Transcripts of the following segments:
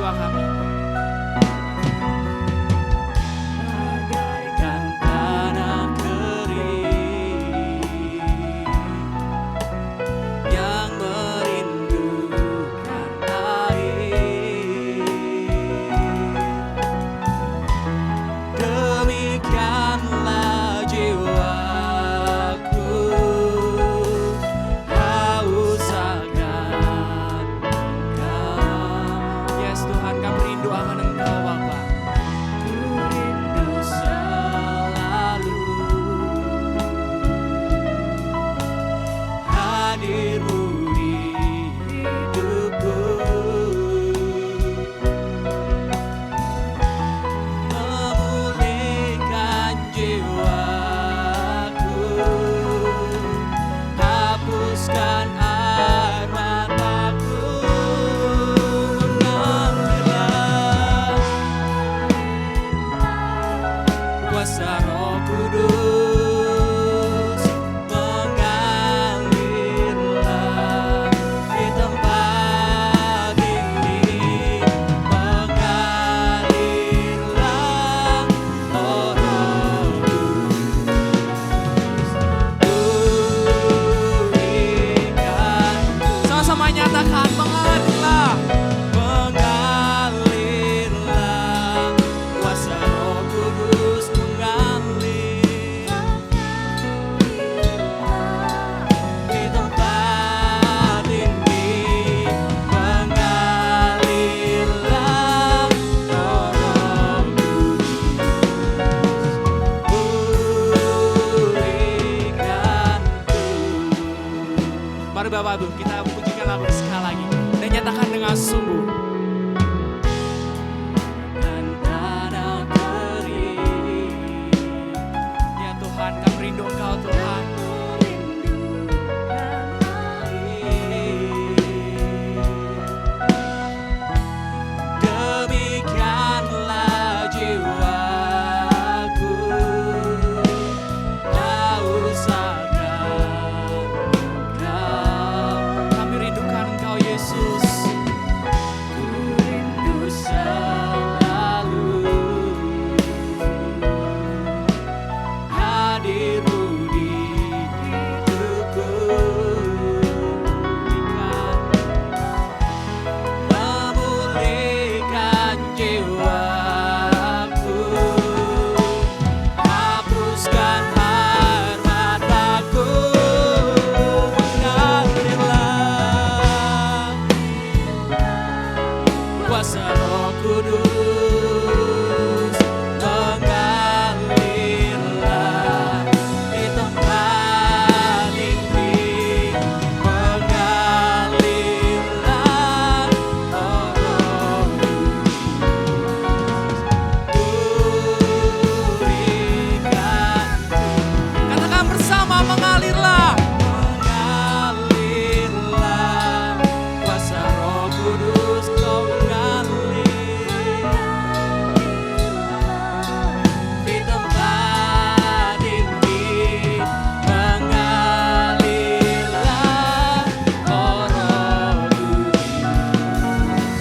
doa kami. Mari Bapak Ibu, kita pujikan lagu sekali lagi dan nyatakan dengan sungguh. Dan tanah kering, ya Tuhan, kami rindu Engkau Tuhan. Demikianlah jiwaku haus akan Engkau. Kami rindukan Engkau Yesus. Ku rindu selalu hadir-Mu di hidupku. Memulihkan jiwaku, hapuskan air mataku, mengalirlah kuasa Roh Kudus, mengalirlah di tempat ini, mengalirlah oh Roh berikan. Katakan bersama, mengalirlah, mengalirlah kuasa Roh Kudus, Kau mengalir di tempat ini, mengalirlah oh Roh Kudus,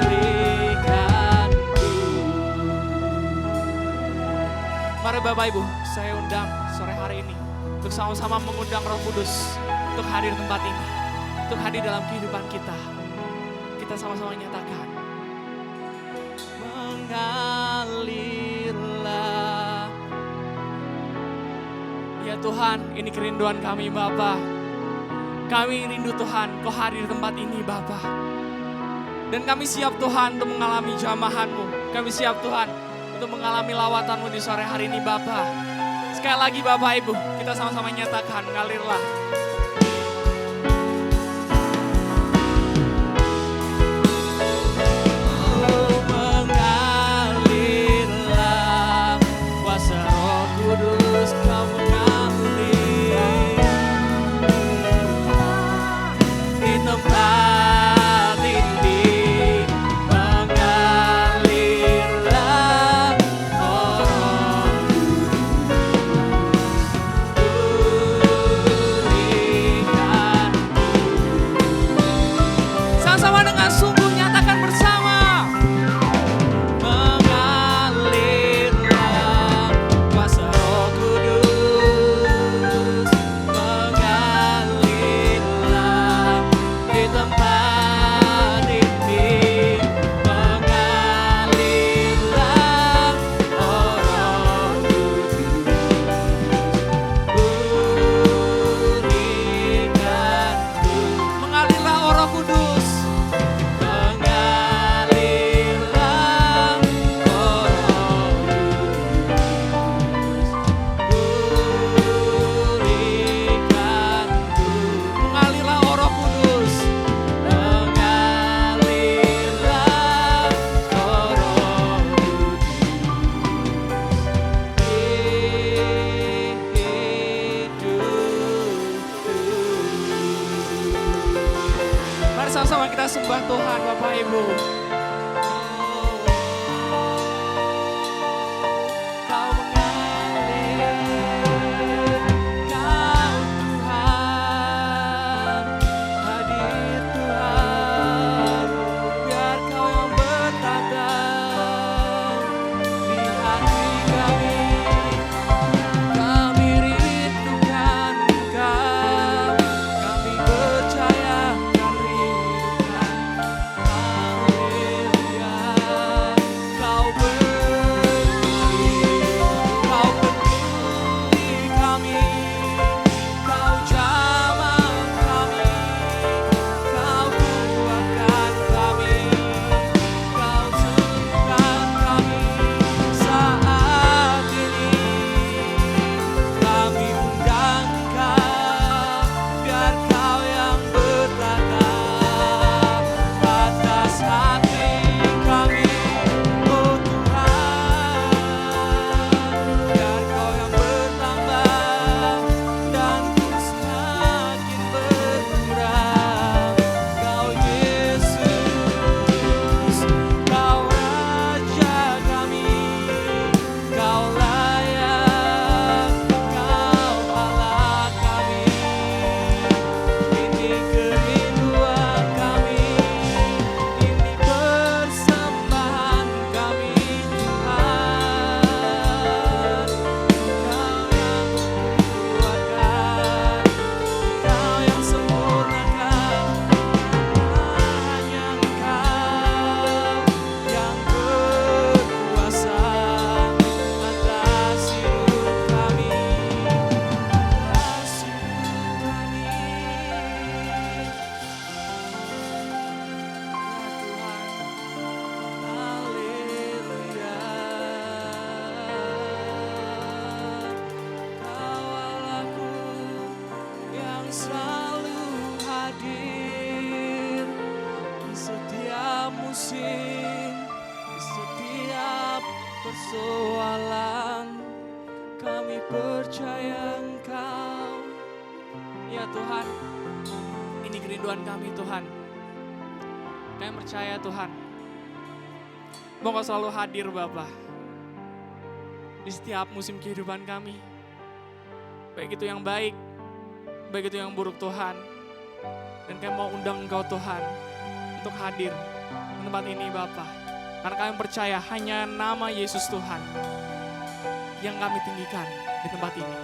berikanku. Mari Bapak Ibu, saya undang sore hari ini untuk sama-sama mengundang Roh Kudus untuk hadir di tempat ini, untuk hadir dalam kehidupan kita. Kita sama-sama nyatakan, mengalirlah. Ya Tuhan, ini kerinduan kami Bapa. Kami rindu Tuhan, Kau hadir di tempat ini Bapa. Dan kami siap Tuhan untuk mengalami jamahan-Mu. Kami siap Tuhan untuk mengalami lawatan-Mu di sore hari ini Bapa. Sekali lagi Bapak Ibu, kita sama-sama nyatakan, mengalirlah. Mengalirlah kuasa Roh Kudus, Kau mengalir di tempat ini, mengalirlah oh Roh Kudus, Bapak Ibu. Kau mengalir, Kau Tuhan, hadir Tuhan, biar Kau yang bertata di hati kami. Kami rindukan Engkau, kami percaya Kau rindukan. Haleluya, Kau penuhi kami, Kau jamah kami, Kau kuatkan kami, Kau sembuhkan kami saat ini. Kami undang Kau, biar Kau yang bertata atas hati kami, oh Tuhan. Biar Kau yang bertambah dan ku semakin berkurang. Kau Yesus, Kau Raja kami, Kau layak, Kau Allah kami. Ini kerinduan kami, ini persembahan kami Tuhan. Kau yang kuatkan, Kau yang sempurnakan, hanya Engkau yang berkuasa atas hidup kami, atas hidup kami. Haleluya, Kau Allahku yang selalu hadir di setiap musim, di setiap persoalan. Kami percaya Engkau, ya Tuhan. Ini kerinduan kami Tuhan. Kami percaya Tuhan, mau Kau selalu hadir Bapa di setiap musim kehidupan kami. Baik itu yang baik, baik itu yang buruk Tuhan. Dan kami mau undang Engkau Tuhan untuk hadir di tempat ini Bapa. Karena kami percaya hanya nama Yesus Tuhan yang kami tinggikan di tempat ini.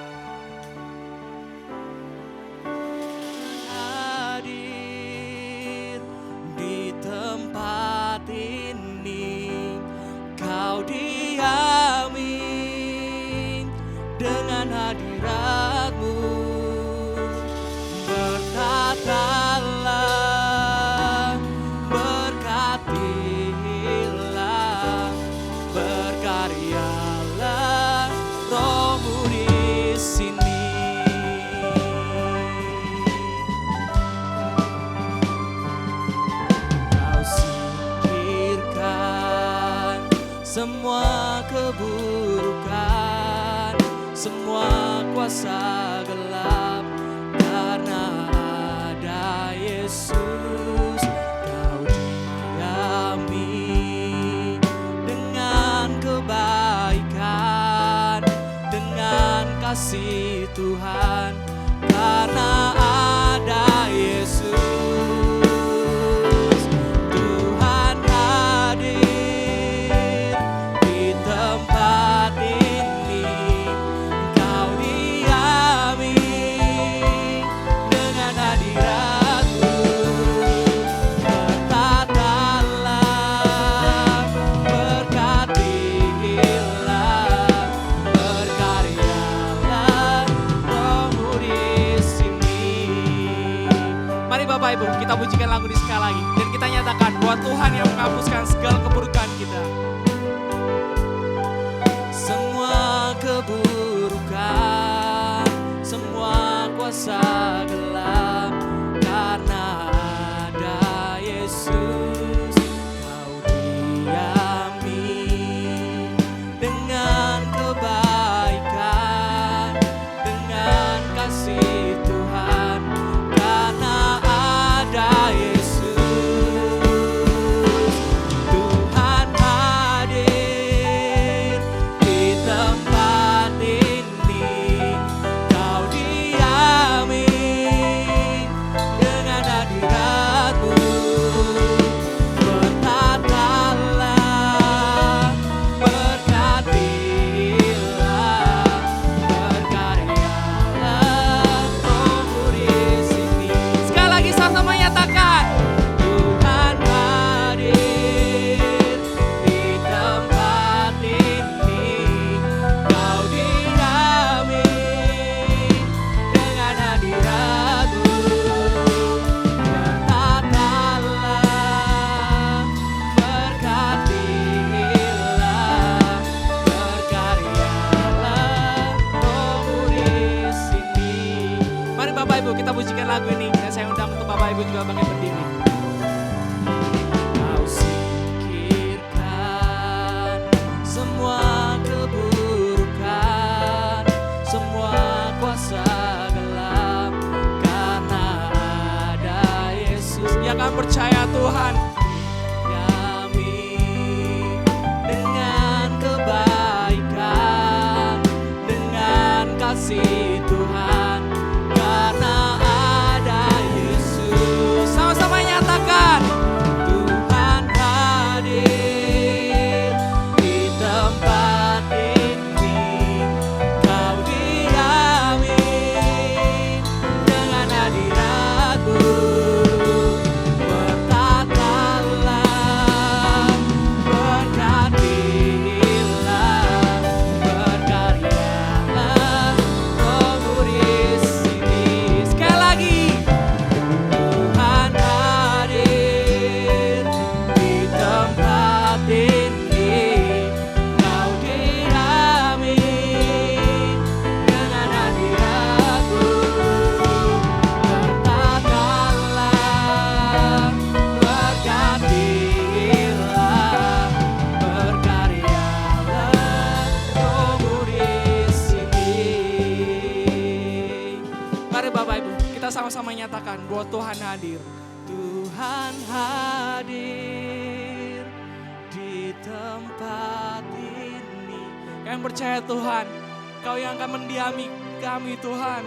Hadir di tempat ini, Kau diami dengan hadirat-Mu. Bertatalah, berkatilah, berkaryalah Roh-Mu di sini. Kau singkirkan semua keburukan, semua kuasa gelap. Karena ada Yesus, Kau diami dengan kebaikan, dengan kasih Tuhan. Karena ada Yesus, Tuhan hadir di tempat ini. Kau diami dengan hadirat-Mu. Bertatalah, berkatilah, berkaryalah Roh-Mu di sini. Mari Bapak Ibu, kita pujikan lagu ini sekali lagi. Dan kita nyatakan bahwa Tuhan yang menghapuskan segala keburukan kita. Semua keburukan, semua kuasa gelap. Karena ada Yesus, Kau diami dengan kebaikan, dengan kasih Tuhan. Karena ada Yesus, Tuhan hadir. Tuhan hadir di tempat ini. Kami percaya Tuhan, Kau yang akan mendiami kami Tuhan.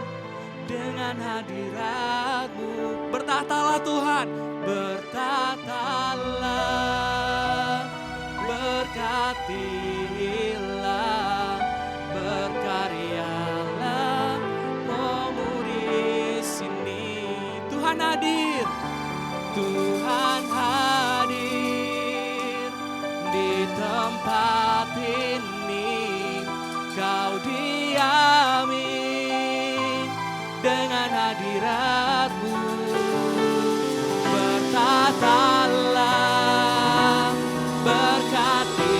Dengan hadirat-Mu bertahtalah Tuhan, bertahtalah, berkatilah, berkaryalah Roh-Mu di sini. Tuhan hadir, Tuhan hadir di tempat ini. Kau diami dengan hadirat-Mu, bertahtalah, berkatilah,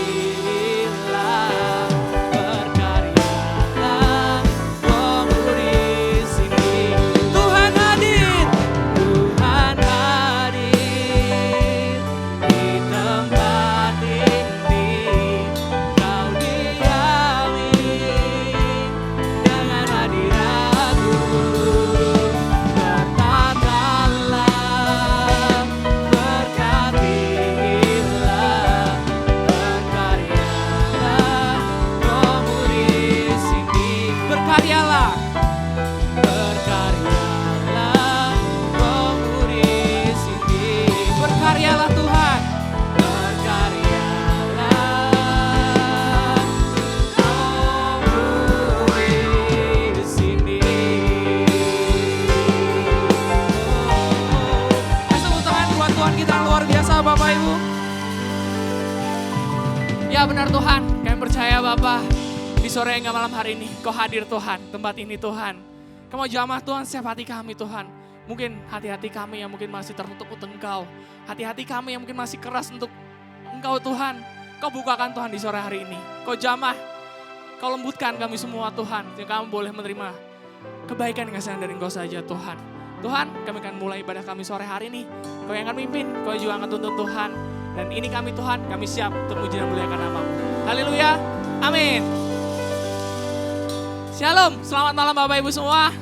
berkaryalah Roh-Mu di sini. Tuhan hadir, Tuhan hadir di tempat ini. Kau diami dengan hadirat-Mu, bertahtalah, berkatilah, berkaryalah Roh-Mu di sini. Berkaryalah, berkaryalah Roh-Mu di sini. Berkaryalah Tuhan, berkaryalah Roh-Mu di sini. Tepuk tangan buat Tuhan kita yang luar biasa Bapak Ibu. Ya benar Tuhan, kami percaya Bapak, di sore hingga malam hari ini Kau hadir Tuhan, tempat ini Tuhan. Kau mau jamah Tuhan setiap hati kami Tuhan. Mungkin hati-hati kami yang mungkin masih tertutup untuk Engkau. Hati-hati kami yang mungkin masih keras untuk Engkau Tuhan. Kau bukakan Tuhan di sore hari ini. Kau jamah, Kau lembutkan kami semua Tuhan. Sehingga kami boleh menerima kebaikan dan kasihan dari Engkau saja Tuhan. Tuhan, kami akan mulai ibadah kami sore hari ini. Kau yang akan mimpin, Kau juga akan tuntun Tuhan. Dan ini kami Tuhan, kami siap untuk memuji dan memuliakan nama-Mu. Haleluya, amin. Shalom, selamat malam Bapak Ibu semua.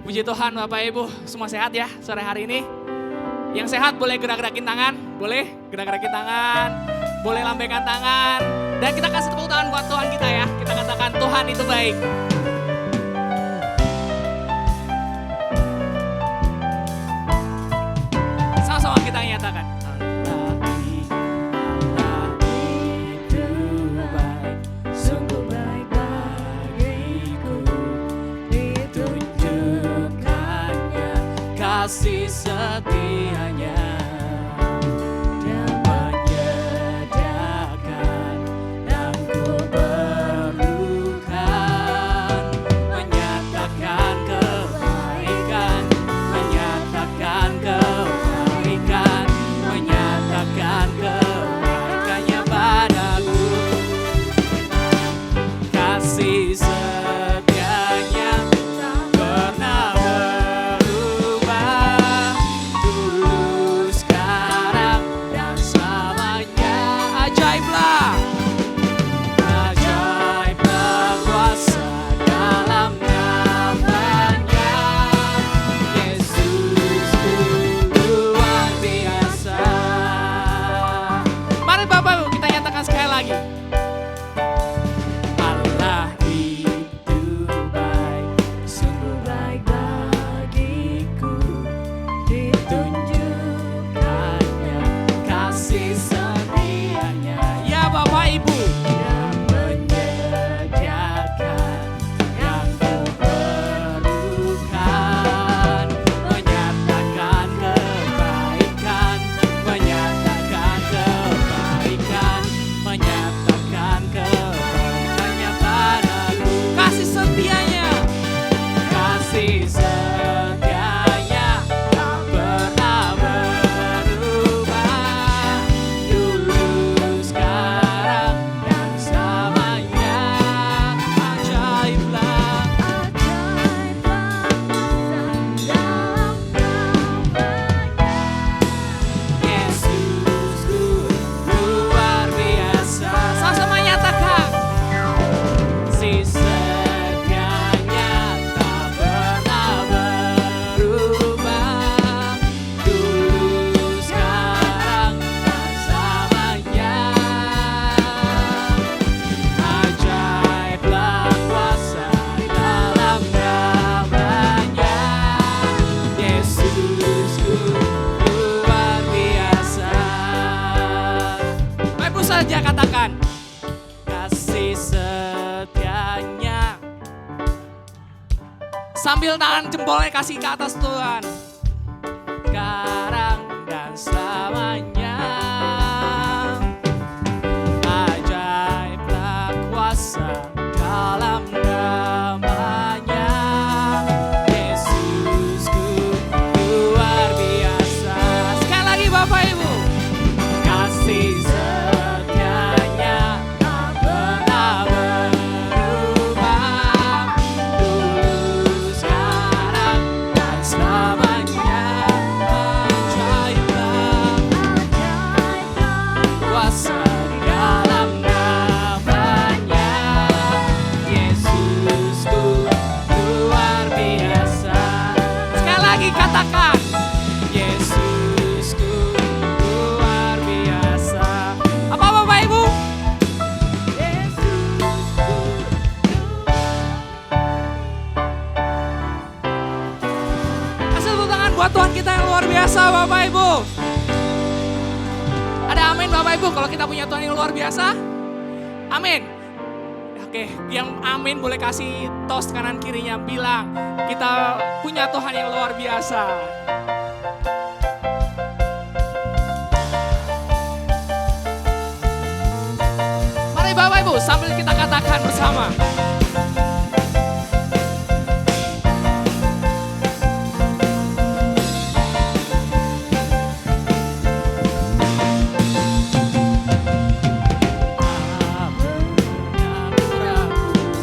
Puji Tuhan Bapak Ibu, semua sehat ya sore hari ini. Yang sehat boleh gerak-gerakin tangan, boleh gerak-gerakin tangan, boleh lambaikan tangan. Dan kita kasih tepuk tangan buat Tuhan kita ya. Kita katakan Tuhan itu baik. Sama-sama kita nyatakan. Allah itu baik, sungguh baik bagiku. Ditunjukkannya kasih setianya. Dia menyediakan yang ku perlukan, menyatakan kebaikan, menyatakan kebaikan, menyatakan kebaikannya padaku. Kasih setianya tak pernah berubah, dulu, sekarang, dan selamanya. Ajaiblah, ajaiblah kuasa dalam namanya. Yesus luar biasa. Mari Bapak Ibu kita nyatakan sekali lagi. Allah itu baik, sungguh baik bagiku. Ditunjukkannya kasih setianya. Ya Bapak Ibu, Dia menyediakan yang ku perlukan, menyatakan kebaikan, menyatakan kebaikan, menyatakan saja katakan, kasih setianya. Sambil tangan jempolnya kasih ke atas Tuhan. Sekarang dan selamanya. Ajaiblah kuasa dalam namanya. Yesusku luar biasa. Sekali lagi Bapak Ibu. Kasih setianya tak pernah berubah. Dulu, sekarang, dan selamanya. Ajaiblah kuasa di dalam namanya. Yesusku luar biasa. Sekali lagi katakan, Yesusku luar biasa. Apa Bapak Ibu? Kasih tepuk tangan buat Tuhan kita yang luar biasa Bapak Ibu. Ada amin Bapak Ibu kalau kita punya Tuhan yang luar biasa? Amin. Oke, yang amin boleh kasih tos kanan kirinya bilang kita punya Tuhan yang luar biasa. Mari Bapak Ibu sambil kita katakan bersama.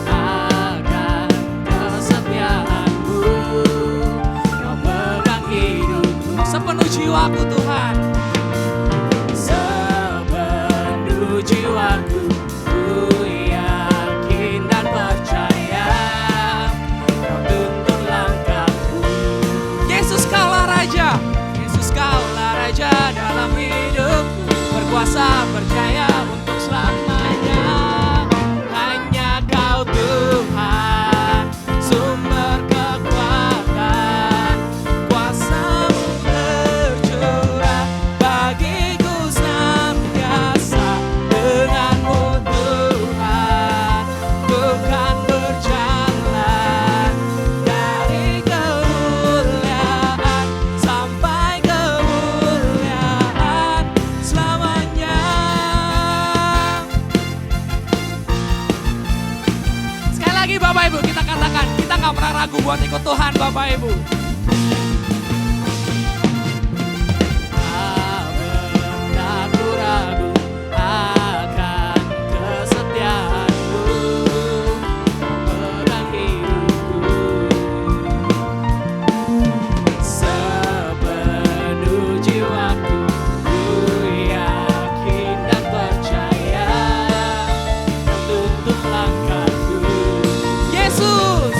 Akan kesetiaanmu, Kau pegang hidupku sepenuh jiwaku Tuhan. Sepenuh jiwaku ku yakin dan percaya Kau tuntun langkahku. Yesus Kaulah Raja, Yesus Kaulah Raja dalam hidupku, berkuasa percaya untuk selamanya. Hanya Kau Tuhan, sumber kekuatan, kuasa-Mu tercurah bagiku senantiasa. Denganmu Tuhan, ku kan berjalan dari kemuliaan sampai kemuliaan selamanya. Sekali lagi Bapak Ibu kita katakan, kita gak pernah ragu buat ikut Tuhan Bapak Ibu. Tak pernah ku ragu akan kesetiaanmu, pegang hidupku. Sepenuh jiwaku ku yakin dan percaya Kau tuntun langkahku. Yesus,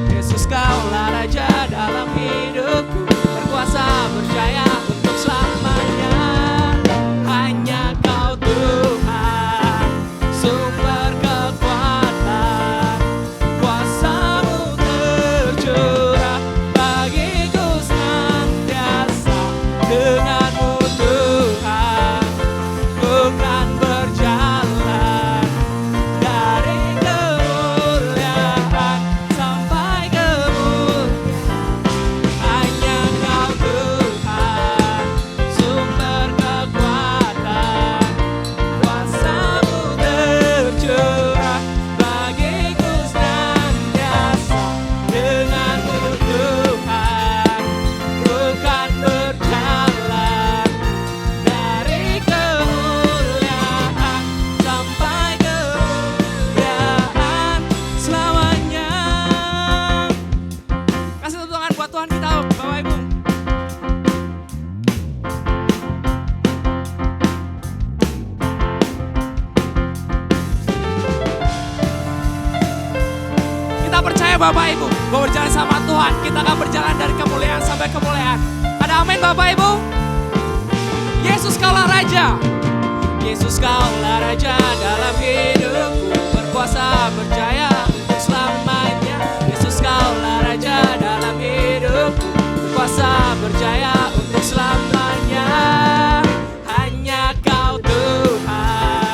Yesus Kaulah Raja dalam hidupku, berkuasa percaya untuk selamanya. Hanya Kau Tuhan, sumber kekuatan, kuasa-Mu tercurah bagiku senantiasa. Denganmu Tuhan, ku kan berjalan dari kemuliaan sampai kemuliaan. Hanya Kau Tuhan, sumber kekuatan, kuasa-Mu tercurah bagiku senantiasa. Denganmu Tuhan, ku kan berjalan dari kemuliaan sampai kemuliaan selamanya. Kasih tepuk tangan buat Tuhan kita Bapak Ibu. Kita percaya Bapak Ibu bahwa berjalan sama Tuhan kita akan berjalan dari kemuliaan sampai kemuliaan. Ada amin Bapak Ibu? Yesus Kaulah Raja, Yesus Kaulah Raja dalam hidupku, berkuasa percaya untuk selamanya. Yesus Kaulah Raja dalam hidupku, berkuasa percaya untuk selamanya. Hanya Kau Tuhan,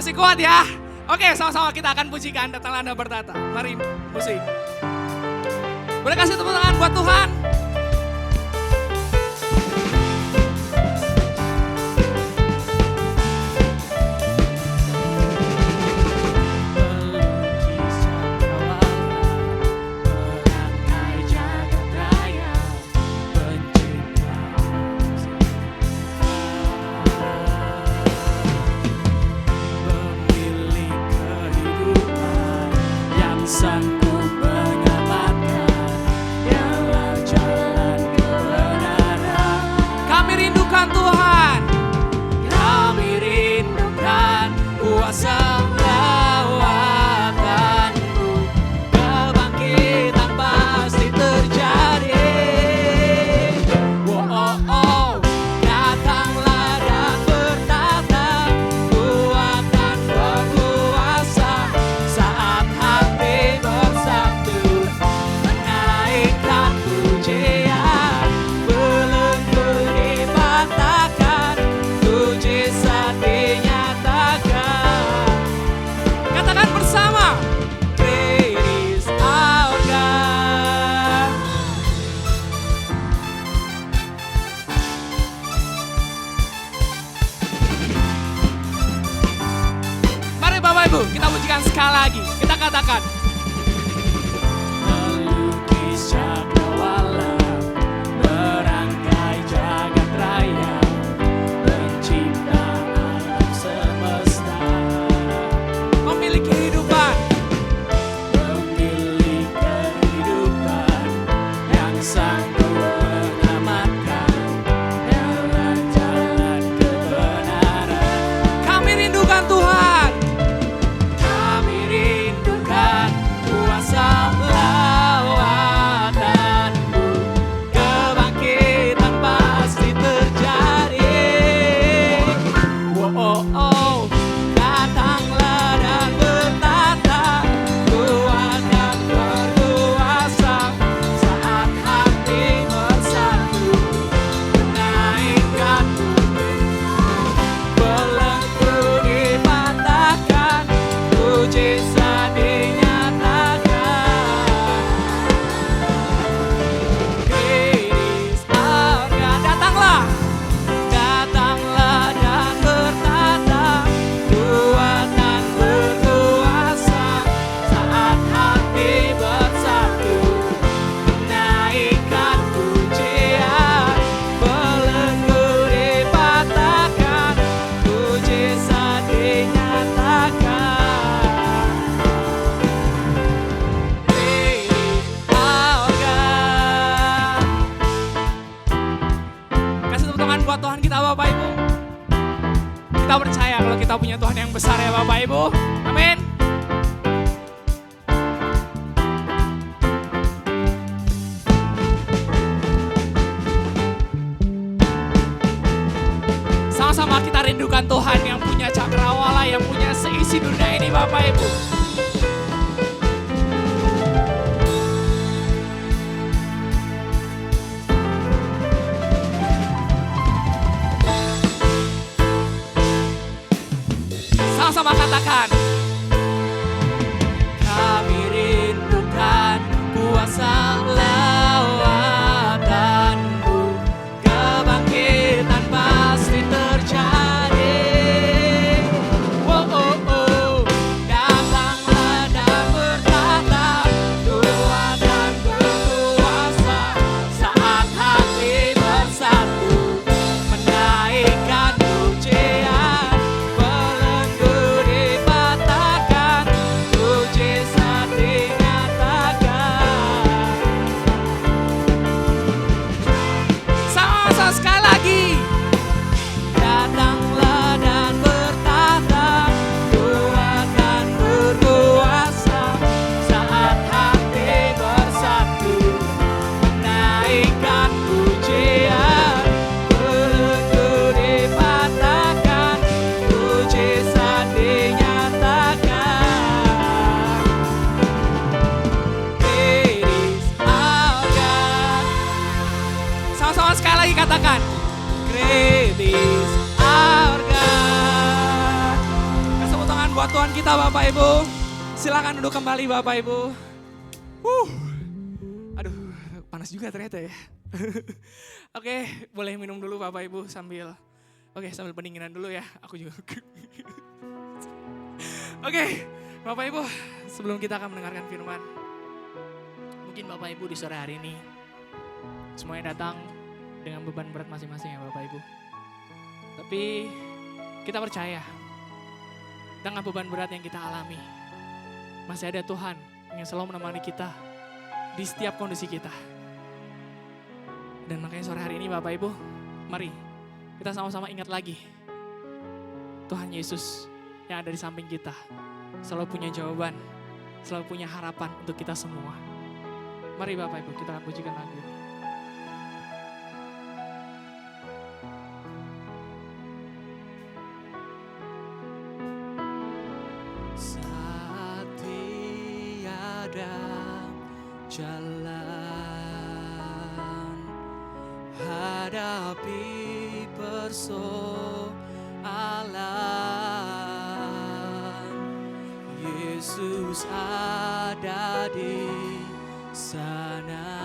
Masih kuat ya? Oke, sama-sama kita akan pujikan Datanglah Anda Bertata. Mari musik. Boleh kasih tepuk tangan buat Tuhan? Sanggup menyelamatkan, dialah jalan kebenaran. Kami rindukan Tuhan. Kami rindukan kuasa lawatanmu. Kebangkitan pasti terjadi. Oh, oh, oh. Datanglah dan bertata, kuat dan berkuasa. Saat hati bersatu, menaikkan pujian, belenggu dipatahkan, mujizat dinyatakan. Katakan bersama. Great is our God. Mari Bapak Ibu, kita pujikan sekali lagi. Kita katakan. Melukis cakrawala, merangkai jagat raya, pencipta alam semesta, Memiliki kehidupan. memiliki kehidupan yang sanggup menyelamatkan, dialah jalan kebenaran. Kami rindukan Tuhan. Kami rindukan kuasa lawatanmu. Kebangkitan pasti terjadi. Oh, oh, oh. Datanglah dan bertata, kuat dan berkuasa. Saat hati bersatu, menaikkan belenggu dipatahkan, mujizat dinyatakan. Great is our God. Datanglah, datanglah dan bertata, kuat dan berkuasa. Saat hati bersatu, menaikkan pujian, belenggu dipatahkan, mujizat dinyatakan. Great is our God. Kasih tepuk tangan buat Tuhan kita Bapak Ibu. Kita percaya kalau kita punya Tuhan yang besar ya Bapak Ibu. Amin. Sama-sama kita rindukan Tuhan yang punya cakrawala, yang punya seisi dunia ini Bapak Ibu. Sama-sama katakan. Kami rindukan kuasa lawatanmu. Kebangkitan pasti terjadi. Oh, oh, oh. Datanglah dan bertata, kuat dan berkuasa. Saat hati bersatu, menaikkan pujian, belenggu dipatahkan, tangan buat Tuhan kita Bapak Ibu. Silakan duduk kembali Bapak Ibu. Aduh, panas juga ternyata ya. Oke, boleh minum dulu Bapak Ibu sambil pendinginan dulu ya. Aku juga. Oke, Bapak Ibu, sebelum kita akan mendengarkan firman, mungkin Bapak Ibu di sore hari ini semuanya datang dengan beban berat masing-masing ya Bapak Ibu. Tapi kita percaya dengan beban berat yang kita alami, masih ada Tuhan yang selalu menemani kita di setiap kondisi kita. Dan makanya sore hari ini Bapak Ibu, mari kita sama-sama ingat lagi Tuhan Yesus yang ada di samping kita. Selalu punya jawaban, selalu punya harapan untuk kita semua. Mari Bapak Ibu, kita akan pujikan lagu ini. Saat tiada jalan, hadapi persoalan, Yesus ada di sana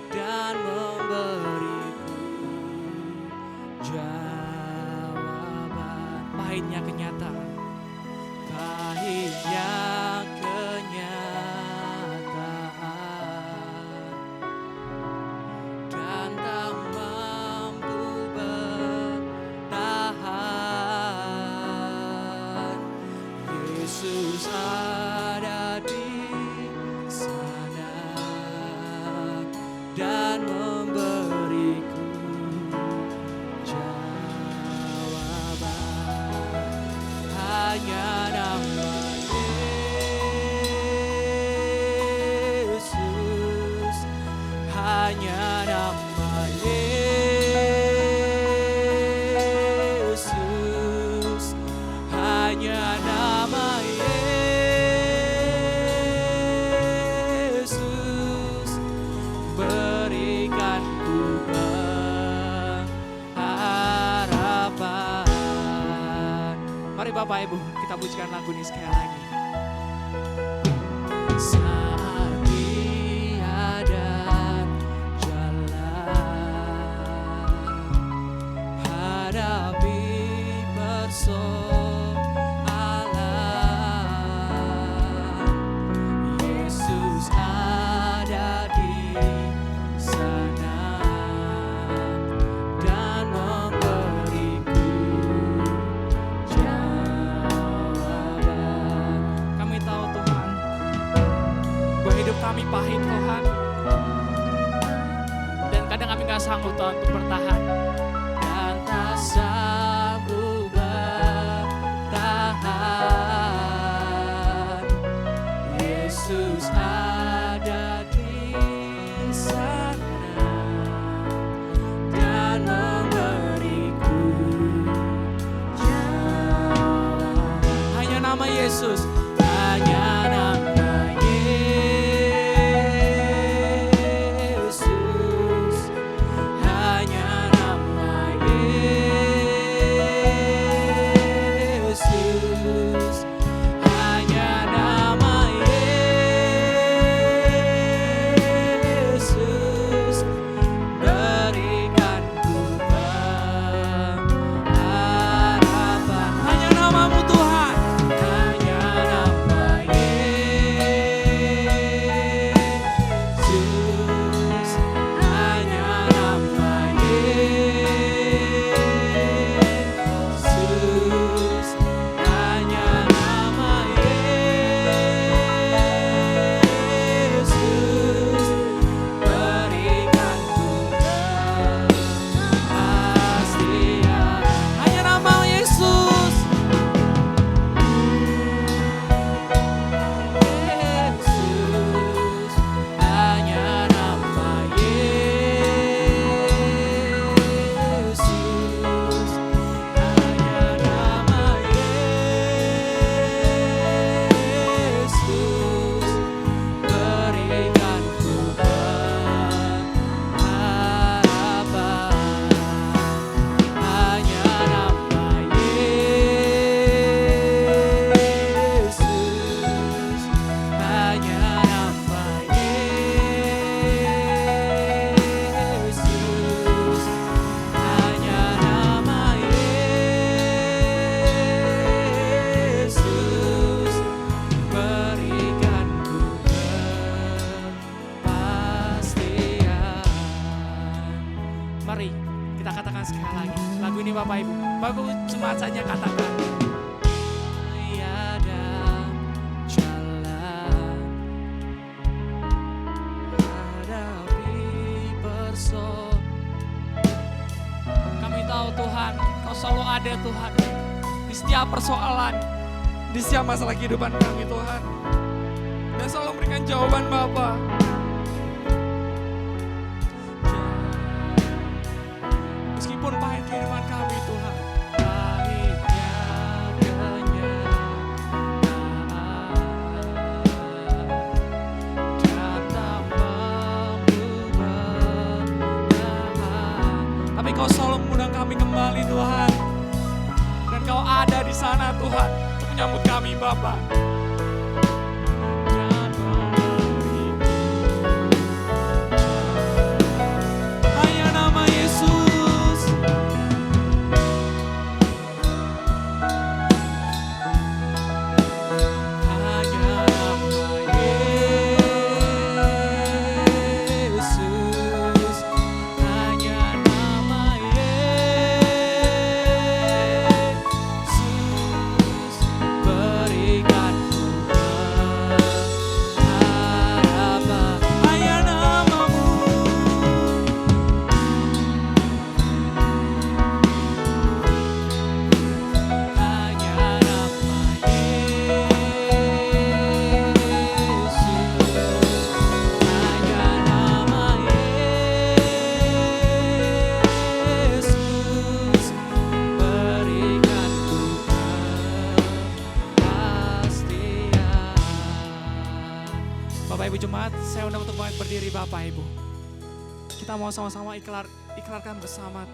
dan memberiku jawaban. Pahitnya kenyataan, Pahitnya kenyataan dan tak mampu bertahan, Yesus ada di sana dan memberiku jawaban. Hanya nama Yesus, hanya nama Yesus, hanya nama Yesus, berikan ku pengharapan. mari Bapak Ibu, kita pujikan lagu ini sekali lagi. Saat tiada jalan, hadapi persoalan, Yesus ada di sana dan memberiku jawaban. Kami tahu Tuhan, bahwa hidup kami pahit Tuhan. Dan kadang kami gak sanggup Tuhan untuk bertahan. Dan tak sanggup bertahan, Yesus ada di sana dan memberiku jawaban. Hanya nama Yesus, Hanya nama Yesus, hanya nama Yesus, hanya nama Yesus, berikan ku pengharapan. hanya namamu Tuhan. Hanya setiap persoalan, di setiap masalah kehidupan kami Tuhan. Dan selalu memberikan jawaban Bapa. Meskipun pahit kehidupan kami Tuhan, Pahitnya kenyataan dan tak mampu bertahan, tapi Kau selalu mengundang kami kembali Tuhan. Dan Kau ada di sana Tuhan, untuk menyambut kami Bapa. dan memberi Hanya nama Yesus. hanya nama Yesus, hanya nama Yesus berikan harapan. Hanya namamu. Hanya nama Yesus, hanya nama Yesus berikan kepastian. Bapak Ibu Jemaat, saya undang untuk berdiri Bapak Ibu. Kita mau sama-sama ikrarkan bersama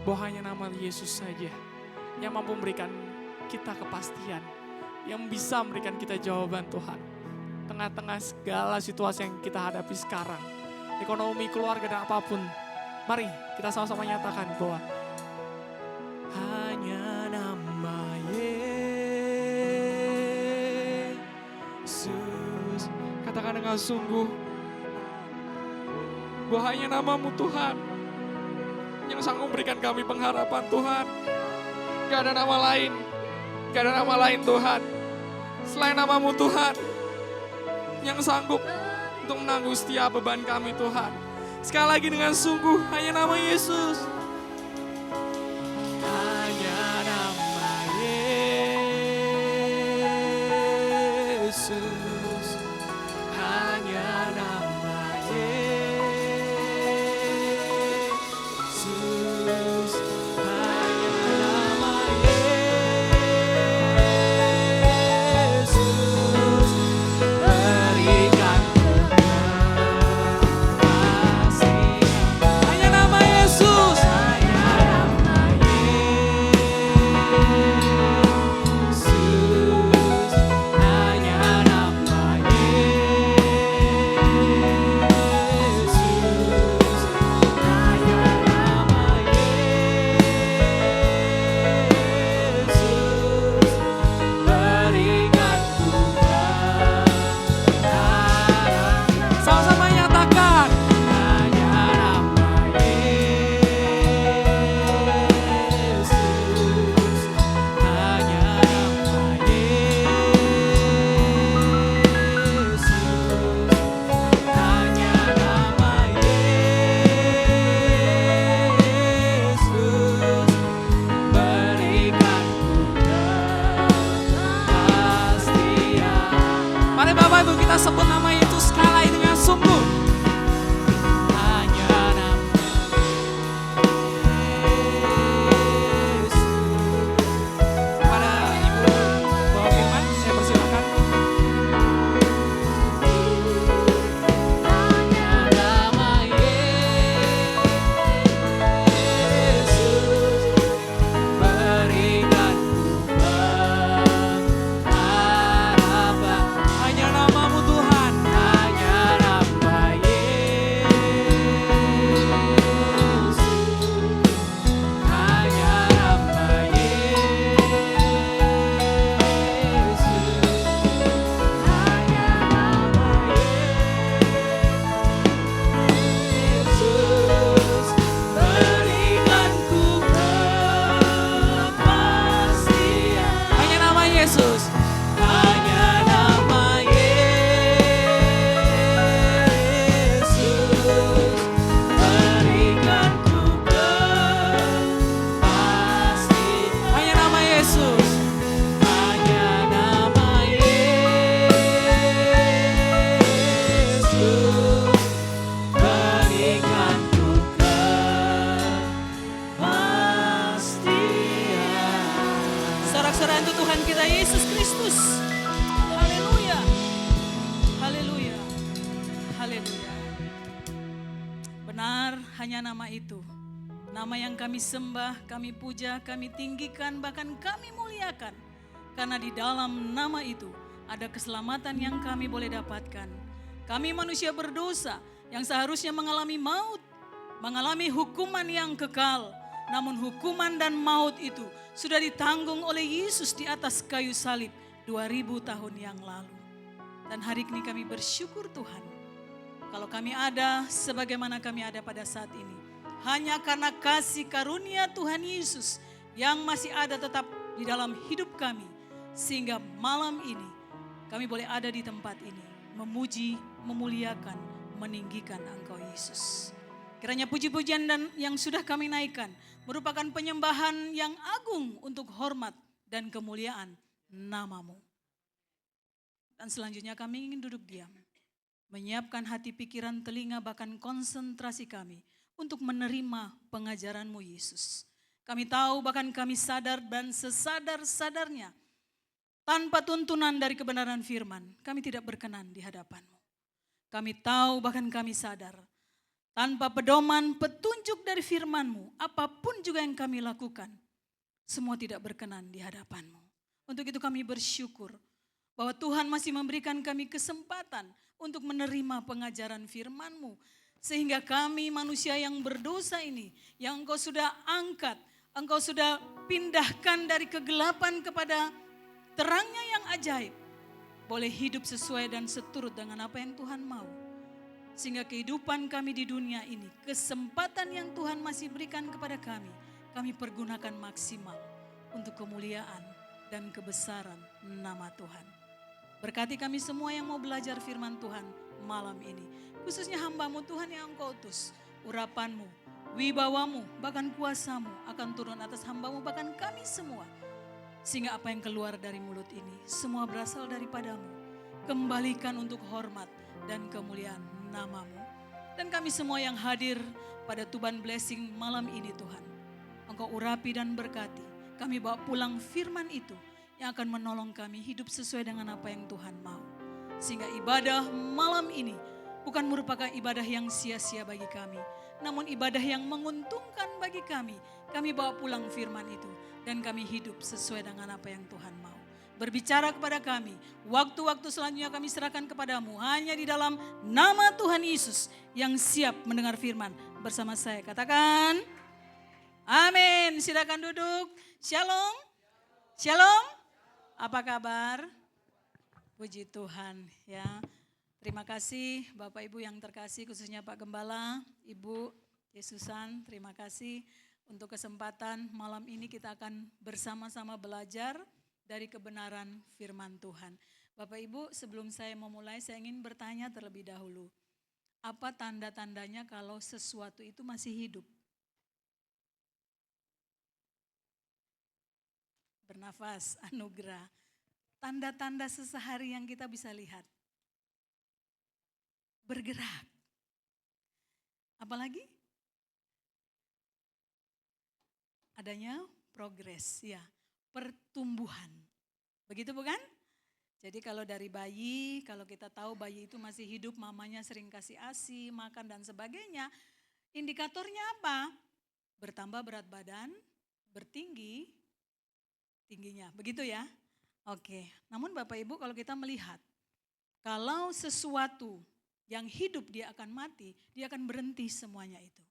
bahwa hanya nama Yesus saja yang mampu memberikan kita kepastian, yang bisa memberikan kita jawaban Tuhan. Tengah-tengah segala situasi yang kita hadapi sekarang, ekonomi, keluarga, dan apapun. Mari kita sama-sama nyatakan bahwa hanya nama Yesus. Katakan dengan sungguh bahwa hanya namamu Tuhan yang sanggup memberikan kami pengharapan Tuhan. Gak ada nama lain, gak ada nama lain Tuhan selain namamu Tuhan yang sanggup untuk menanggung setiap beban kami Tuhan. Sekali lagi dengan sungguh hanya nama Yesus. Hanya nama Yesus, hanya nama Yesus, hanya nama Yesus berikan kepastian. Hanya nama Yesus. Hanya nama Yesus, hanya nama Yesus, hanya nama Yesus berikan harapan. Sama-sama nyatakan. Hanya nama Yesus, hanya nama Yesus, hanya nama Yesus berikan kepastian. Mari Bapak Ibu kita sebut nama itu sekali lagi dengan sungguh. Hanya nama Yesus. Pada Ibu bawa firman, saya persilakan. Hanya nama Yesus berikan harapan. Hanya namamu Tuhan. Hanya nama kepada Yesus Kristus. Haleluya. Haleluya. Haleluya. Benar, hanya nama itu. Nama yang kami sembah, kami puja, kami tinggikan, bahkan kami muliakan. Karena di dalam nama itu ada keselamatan yang kami boleh dapatkan. Kami manusia berdosa yang seharusnya mengalami maut, mengalami hukuman yang kekal. Namun hukuman dan maut itu sudah ditanggung oleh Yesus di atas kayu salib 2000 tahun yang lalu. Dan hari ini kami bersyukur Tuhan. Kalau kami ada sebagaimana kami ada pada saat ini. Hanya karena kasih karunia Tuhan Yesus yang masih ada tetap di dalam hidup kami. Sehingga malam ini kami boleh ada di tempat ini. Memuji, memuliakan, meninggikan Engkau Yesus. Kiranya puji-pujian dan yang sudah kami naikkan merupakan penyembahan yang agung untuk hormat dan kemuliaan nama-Mu. Dan selanjutnya kami ingin duduk diam. Menyiapkan hati, pikiran, telinga, bahkan konsentrasi kami untuk menerima pengajaran-Mu Yesus. Kami tahu bahkan kami sadar dan sesadar-sadarnya tanpa tuntunan dari kebenaran firman kami tidak berkenan di hadapan-Mu. Kami tahu bahkan kami sadar tanpa pedoman petunjuk dari firman-Mu apapun juga yang kami lakukan semua tidak berkenan di hadapan-Mu. Untuk itu kami bersyukur bahwa Tuhan masih memberikan kami kesempatan untuk menerima pengajaran firman-Mu. Sehingga kami manusia yang berdosa ini, yang Engkau sudah angkat, Engkau sudah pindahkan dari kegelapan kepada terangnya yang ajaib. Boleh hidup sesuai dan seturut dengan apa yang Tuhan mau. Sehingga kehidupan kami di dunia ini, kesempatan yang Tuhan masih berikan kepada kami pergunakan maksimal untuk kemuliaan dan kebesaran nama Tuhan. Berkati kami semua yang mau belajar firman Tuhan malam ini. Khususnya hamba-Mu Tuhan yang Engkau utus. Urapan-Mu, wibawa-Mu, bahkan kuasa-Mu akan turun atas hamba-Mu, bahkan kami semua. Sehingga apa yang keluar dari mulut ini, semua berasal daripada-Mu. Kembalikan untuk hormat dan kemuliaan nama-Mu. Dan kami semua yang hadir pada Tuban Blessing malam ini Tuhan. Engkau urapi dan berkati. Kami bawa pulang firman itu yang akan menolong kami hidup sesuai dengan apa yang Tuhan mau. Sehingga ibadah malam ini bukan merupakan ibadah yang sia-sia bagi kami. Namun ibadah yang menguntungkan bagi kami. Kami bawa pulang firman itu dan kami hidup sesuai dengan apa yang Tuhan mau. Berbicara kepada kami, waktu-waktu selanjutnya kami serahkan kepadamu. Hanya di dalam nama Tuhan Yesus yang siap mendengar firman bersama saya. Katakan, amin. Silakan duduk. Shalom. Shalom. Apa kabar? Puji Tuhan ya. Terima kasih Bapak Ibu yang terkasih, khususnya Pak Gembala, Ibu Yesusan, terima kasih untuk kesempatan malam ini kita akan bersama-sama belajar dari kebenaran firman Tuhan. Bapak Ibu, sebelum saya memulai saya ingin bertanya terlebih dahulu. Apa tanda-tandanya kalau sesuatu itu masih hidup? Bernafas, anugerah. Tanda-tanda sesehari yang kita bisa lihat. Bergerak. Apalagi? Adanya progres, ya. Pertumbuhan. Begitu bukan? Jadi kalau dari bayi, kalau kita tahu bayi itu masih hidup, mamanya sering kasih ASI, makan dan sebagainya. Indikatornya apa? Bertambah berat badan, bertinggi, tingginya. Begitu ya? Oke. Namun Bapak Ibu kalau kita melihat, kalau sesuatu yang hidup dia akan mati, dia akan berhenti semuanya itu.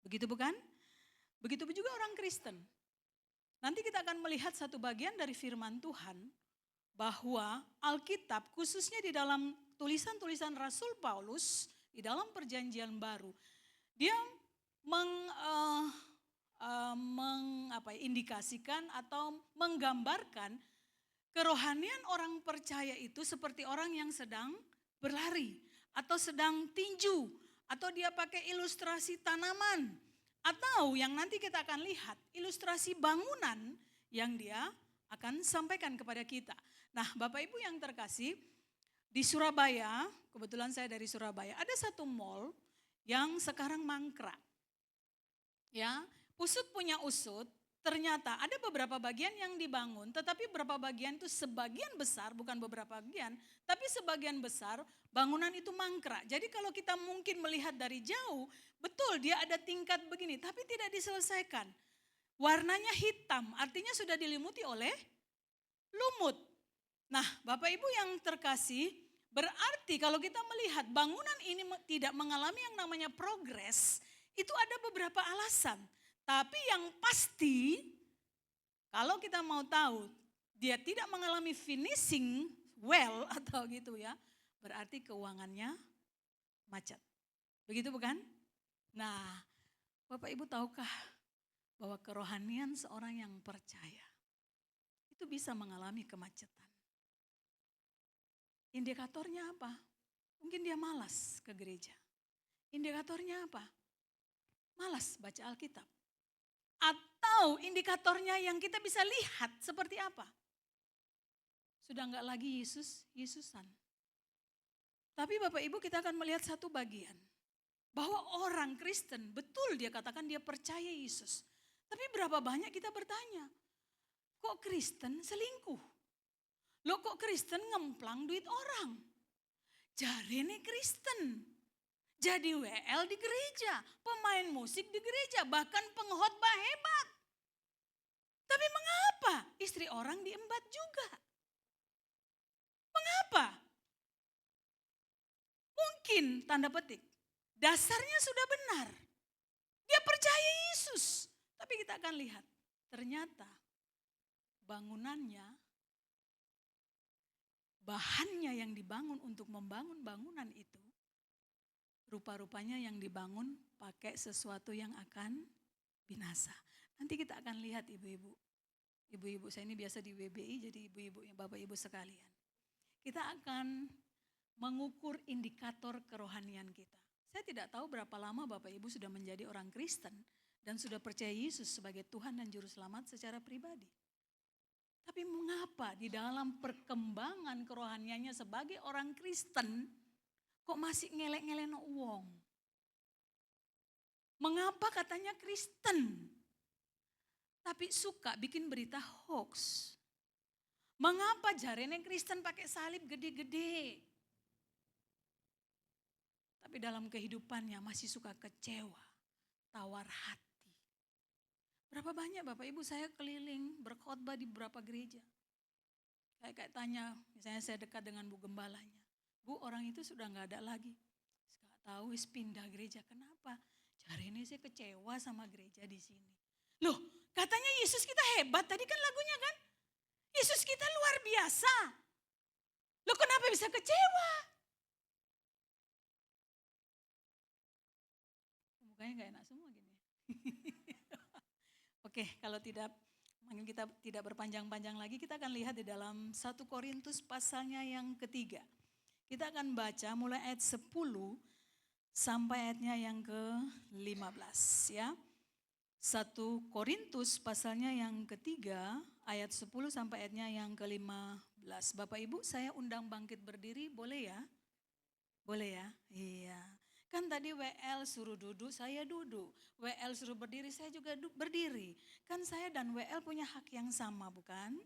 Begitu bukan? Begitu juga orang Kristen. Nanti kita akan melihat satu bagian dari firman Tuhan bahwa Alkitab khususnya di dalam tulisan-tulisan Rasul Paulus di dalam perjanjian baru, dia mengindikasikan atau menggambarkan kerohanian orang percaya itu seperti orang yang sedang berlari atau sedang tinju atau dia pakai ilustrasi tanaman atau yang nanti kita akan lihat ilustrasi bangunan yang dia akan sampaikan kepada kita. Nah, Bapak Ibu yang terkasih, di Surabaya, kebetulan saya dari Surabaya, ada satu mall yang sekarang mangkrak. Ya, usut punya usut, ternyata ada beberapa bagian yang dibangun, tetapi beberapa bagian itu sebagian besar, bukan beberapa bagian, tapi sebagian besar bangunan itu mangkrak. Jadi kalau kita mungkin melihat dari jauh, betul dia ada tingkat begini, tapi tidak diselesaikan. Warnanya hitam, artinya sudah dilimuti oleh lumut. Nah, Bapak Ibu yang terkasih, berarti kalau kita melihat bangunan ini tidak mengalami yang namanya progres, itu ada beberapa alasan. Tapi yang pasti, kalau kita mau tahu dia tidak mengalami finishing well atau gitu ya, berarti keuangannya macet. Begitu bukan? Nah, Bapak Ibu tahukah bahwa kerohanian seorang yang percaya itu bisa mengalami kemacetan. Indikatornya apa? Mungkin dia malas ke gereja. Indikatornya apa? Malas baca Alkitab. Atau indikatornya yang kita bisa lihat seperti apa? Sudah enggak lagi Yesusan. Tapi Bapak Ibu kita akan melihat satu bagian. Bahwa orang Kristen betul dia katakan dia percaya Yesus. Tapi berapa banyak kita bertanya, kok Kristen selingkuh? Loh kok Kristen ngemplang duit orang? Jari ini Kristen. Jadi WL di gereja, pemain musik di gereja, bahkan pengkhotbah hebat. Tapi mengapa istri orang diembat juga? Mengapa? Mungkin tanda petik, dasarnya sudah benar. Dia percaya Yesus. Tapi kita akan lihat, ternyata bangunannya, bahannya yang dibangun untuk membangun bangunan itu, rupa-rupanya yang dibangun pakai sesuatu yang akan binasa. Nanti kita akan lihat ibu-ibu. Ibu-ibu saya ini biasa di WBI jadi ibu-ibu yang Bapak Ibu sekalian. Kita akan mengukur indikator kerohanian kita. Saya tidak tahu berapa lama Bapak Ibu sudah menjadi orang Kristen dan sudah percaya Yesus sebagai Tuhan dan Juru Selamat secara pribadi. Tapi mengapa di dalam perkembangan kerohaniannya sebagai orang Kristen kok masih ngelek-ngelek uang? Mengapa katanya Kristen? Tapi suka bikin berita hoax. Mengapa jarene Kristen pakai salib gede-gede? Tapi dalam kehidupannya masih suka kecewa, tawar hati. Berapa banyak Bapak Ibu saya keliling berkhotbah di beberapa gereja. Kayak tanya, misalnya saya dekat dengan Bu Gembalanya. Bu, orang itu sudah nggak ada lagi. Nggak tahu, wis pindah gereja. Kenapa? Hari ini saya kecewa sama gereja di sini. Loh, katanya Yesus kita hebat. Tadi kan lagunya kan? Yesus kita luar biasa. Loh, kenapa bisa kecewa? Mukanya nggak enak semua gini. Oke, kalau tidak, mungkin kita tidak berpanjang-panjang lagi, kita akan lihat di dalam 1 Korintus pasalnya yang ketiga. Kita akan baca mulai ayat 10 sampai ayatnya yang ke-15 ya. 1 Korintus pasalnya yang ketiga ayat 10 sampai ayatnya yang ke-15. Bapak Ibu saya undang bangkit berdiri, boleh ya? Boleh ya? Iya. Kan tadi WL suruh duduk, saya duduk. WL suruh berdiri, saya juga berdiri. Kan saya dan WL punya hak yang sama bukan?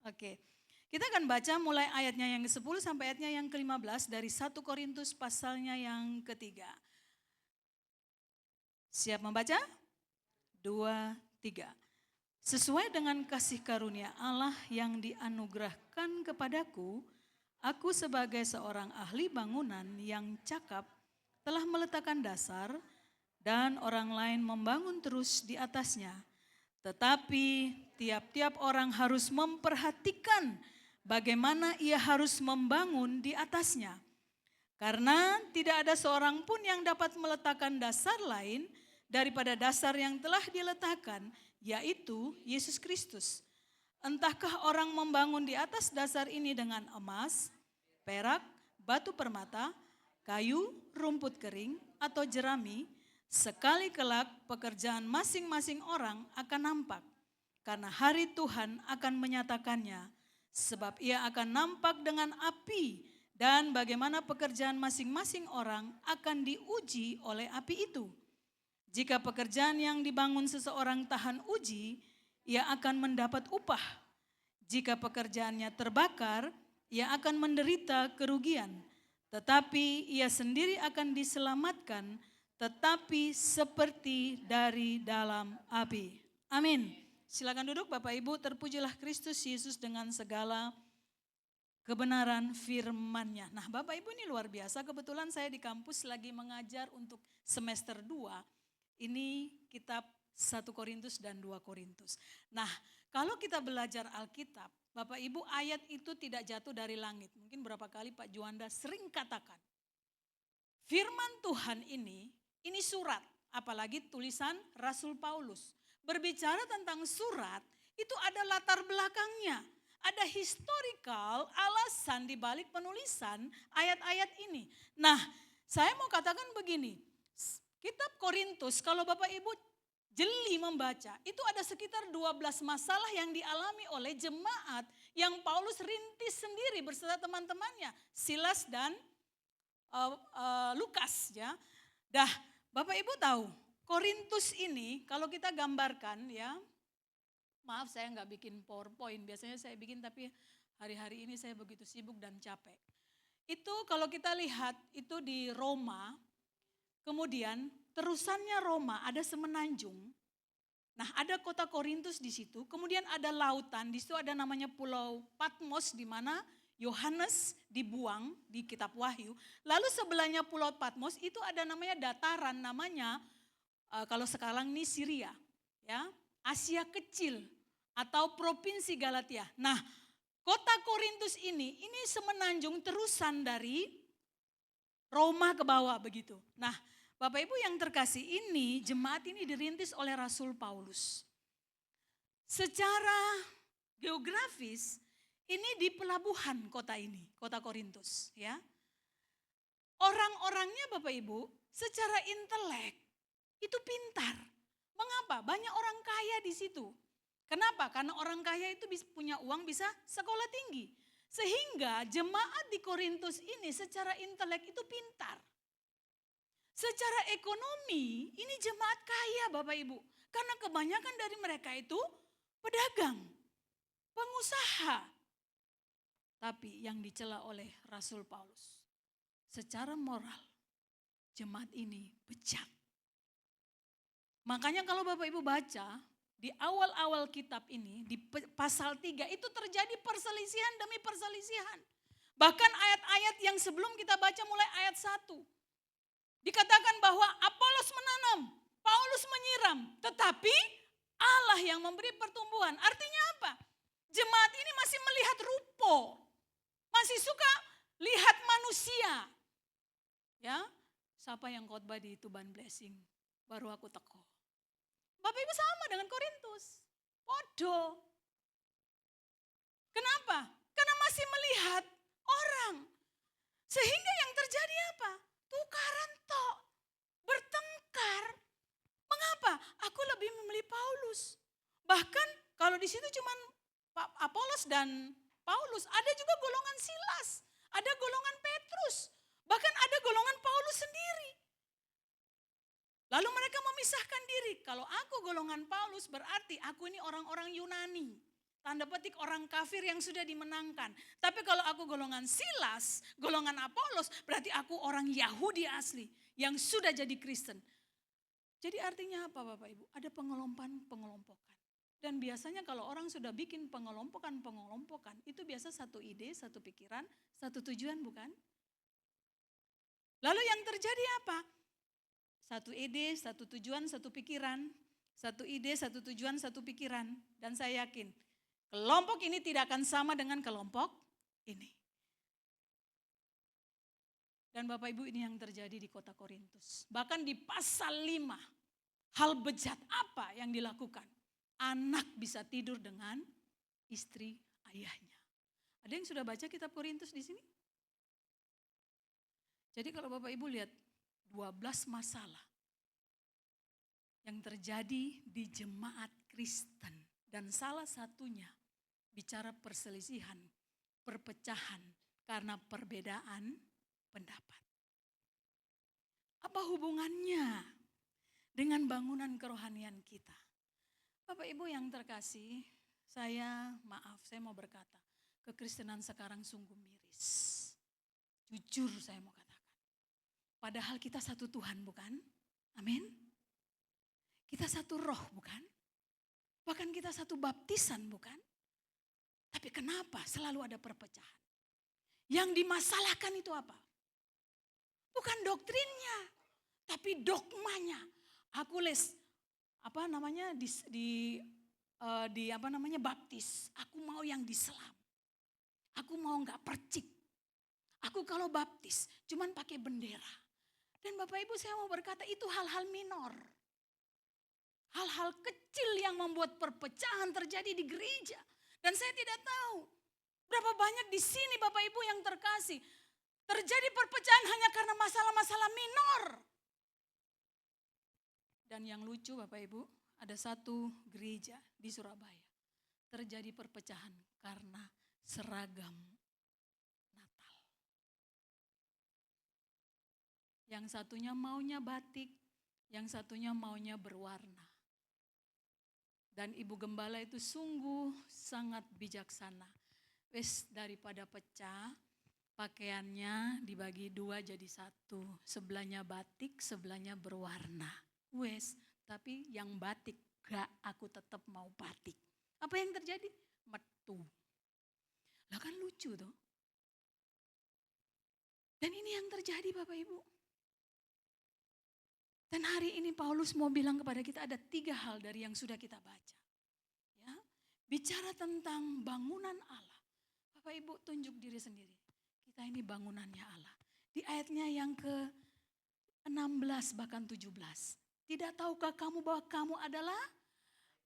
Oke. Kita akan baca mulai ayatnya yang ke-10 sampai ayatnya yang ke-15 dari 1 Korintus pasalnya yang ketiga. Siap membaca? 2, 3. Sesuai dengan kasih karunia Allah yang dianugerahkan kepadaku, aku sebagai seorang ahli bangunan yang cakap telah meletakkan dasar dan orang lain membangun terus di atasnya. Tetapi tiap-tiap orang harus memperhatikan bagaimana ia harus membangun di atasnya. Karena tidak ada seorang pun yang dapat meletakkan dasar lain daripada dasar yang telah diletakkan, yaitu Yesus Kristus. Entahkah orang membangun di atas dasar ini dengan emas, perak, batu permata, kayu, rumput kering, atau jerami, sekali kelak pekerjaan masing-masing orang akan nampak. Karena hari Tuhan akan menyatakannya, sebab ia akan nampak dengan api dan bagaimana pekerjaan masing-masing orang akan diuji oleh api itu. Jika pekerjaan yang dibangun seseorang tahan uji, ia akan mendapat upah. Jika pekerjaannya terbakar, ia akan menderita kerugian. Tetapi ia sendiri akan diselamatkan, tetapi seperti dari dalam api. Amin. Silakan duduk Bapak Ibu, terpujilah Kristus Yesus dengan segala kebenaran firman-Nya. Nah Bapak Ibu ini luar biasa, kebetulan saya di kampus lagi mengajar untuk semester 2. Ini kitab 1 Korintus dan 2 Korintus. Nah kalau kita belajar Alkitab, Bapak Ibu ayat itu tidak jatuh dari langit. Mungkin berapa kali Pak Juanda sering katakan. Firman Tuhan ini surat, apalagi tulisan Rasul Paulus. Berbicara tentang surat, itu ada latar belakangnya. Ada historical alasan di balik penulisan ayat-ayat ini. Nah, saya mau katakan begini. Kitab Korintus, kalau Bapak Ibu jeli membaca, itu ada sekitar 12 masalah yang dialami oleh jemaat yang Paulus rintis sendiri beserta teman-temannya, Silas dan Lukas ya. Dah, Bapak Ibu tahu, Korintus ini kalau kita gambarkan ya, maaf saya nggak bikin PowerPoint, biasanya saya bikin tapi hari-hari ini saya begitu sibuk dan capek. Itu kalau kita lihat itu di Roma, kemudian terusannya Roma ada semenanjung. Nah ada kota Korintus di situ, kemudian ada lautan, di situ ada namanya Pulau Patmos di mana Yohanes dibuang di kitab Wahyu. Lalu sebelahnya Pulau Patmos itu ada namanya dataran namanya kalau sekarang ini Syria, ya, Asia Kecil atau Provinsi Galatia. Nah, kota Korintus ini semenanjung terusan dari Roma ke bawah begitu. Nah, Bapak Ibu yang terkasih ini, jemaat ini dirintis oleh Rasul Paulus. Secara geografis, ini di pelabuhan kota ini, kota Korintus, ya. Orang-orangnya Bapak Ibu, secara intelek itu pintar. Mengapa? Banyak orang kaya di situ. Kenapa? Karena orang kaya itu punya uang bisa sekolah tinggi. Sehingga jemaat di Korintus ini secara intelek itu pintar. Secara ekonomi ini jemaat kaya Bapak Ibu. Karena kebanyakan dari mereka itu pedagang, pengusaha. Tapi yang dicela oleh Rasul Paulus, secara moral jemaat ini bejat. Makanya kalau Bapak Ibu baca di awal-awal kitab ini, di pasal 3 itu terjadi perselisihan demi perselisihan. Bahkan ayat-ayat yang sebelum kita baca mulai ayat 1. Dikatakan bahwa Apolos menanam, Paulus menyiram, tetapi Allah yang memberi pertumbuhan. Artinya apa? Jemaat ini masih melihat rupo, masih suka lihat manusia. Ya, siapa yang khotbah di Tuban Blessing? Baru aku teko. Bapak Ibu sama dengan Korintus. Bodoh. Kenapa? Karena masih melihat orang. Sehingga yang terjadi apa? Tukaran tok. Bertengkar. Mengapa? Aku lebih memilih Paulus. Bahkan kalau di situ cuma Apolos dan Paulus, ada juga golongan Silas, ada golongan Petrus, bahkan ada golongan Paulus sendiri. Lalu mereka memisahkan diri. Kalau aku golongan Paulus berarti aku ini orang-orang Yunani. Tanda petik orang kafir yang sudah dimenangkan. Tapi kalau aku golongan Silas, golongan Apolos, berarti aku orang Yahudi asli yang sudah jadi Kristen. Jadi artinya apa Bapak Ibu? Ada pengelompokan. Dan biasanya kalau orang sudah bikin pengelompokan, itu biasa satu ide, satu pikiran, satu tujuan bukan? Lalu yang terjadi apa? Satu ide, satu tujuan, satu pikiran. Satu ide, satu tujuan, satu pikiran. Dan saya yakin kelompok ini tidak akan sama dengan kelompok ini. Dan Bapak Ibu ini yang terjadi di kota Korintus. Bahkan di pasal 5, hal bejat apa yang dilakukan? Anak bisa tidur dengan istri ayahnya. Ada yang sudah baca kitab Korintus di sini? Jadi kalau Bapak Ibu lihat 12 masalah yang terjadi di jemaat Kristen. Dan salah satunya bicara perselisihan, perpecahan karena perbedaan pendapat. Apa hubungannya dengan bangunan kerohanian kita. Bapak Ibu yang terkasih, saya mau berkata, kekristenan sekarang sungguh miris. Jujur saya mau katakan. Padahal kita satu Tuhan bukan? Amin. Kita satu roh bukan? Bahkan kita satu baptisan bukan? Tapi kenapa selalu ada perpecahan? Yang dimasalahkan itu apa? Bukan doktrinnya, tapi dogmanya. Aku baptis. Aku mau yang diselam. Aku mau nggak percik. Aku kalau baptis cuman pakai bendera. Dan Bapak Ibu saya mau berkata itu hal-hal minor. Hal-hal kecil yang membuat perpecahan terjadi di gereja. Dan saya tidak tahu berapa banyak di sini Bapak Ibu yang terkasih. Terjadi perpecahan hanya karena masalah-masalah minor. Dan yang lucu Bapak Ibu, ada satu gereja di Surabaya. Terjadi perpecahan karena seragam Natal. Yang satunya maunya batik, yang satunya maunya berwarna. Dan Ibu Gembala itu sungguh sangat bijaksana. Wes daripada pecah, pakaiannya dibagi dua jadi satu. Sebelahnya batik, sebelahnya berwarna. Wes, tapi yang batik gak, aku tetap mau batik. Apa yang terjadi? Metu. Lah kan lucu tuh. Dan ini yang terjadi Bapak Ibu. Dan hari ini Paulus mau bilang kepada kita ada 3 hal dari yang sudah kita baca. Ya, bicara tentang bangunan Allah. Bapak Ibu tunjuk diri sendiri. Kita ini bangunannya Allah. Di ayatnya yang ke-16 bahkan 17. Tidak tahukah kamu bahwa kamu adalah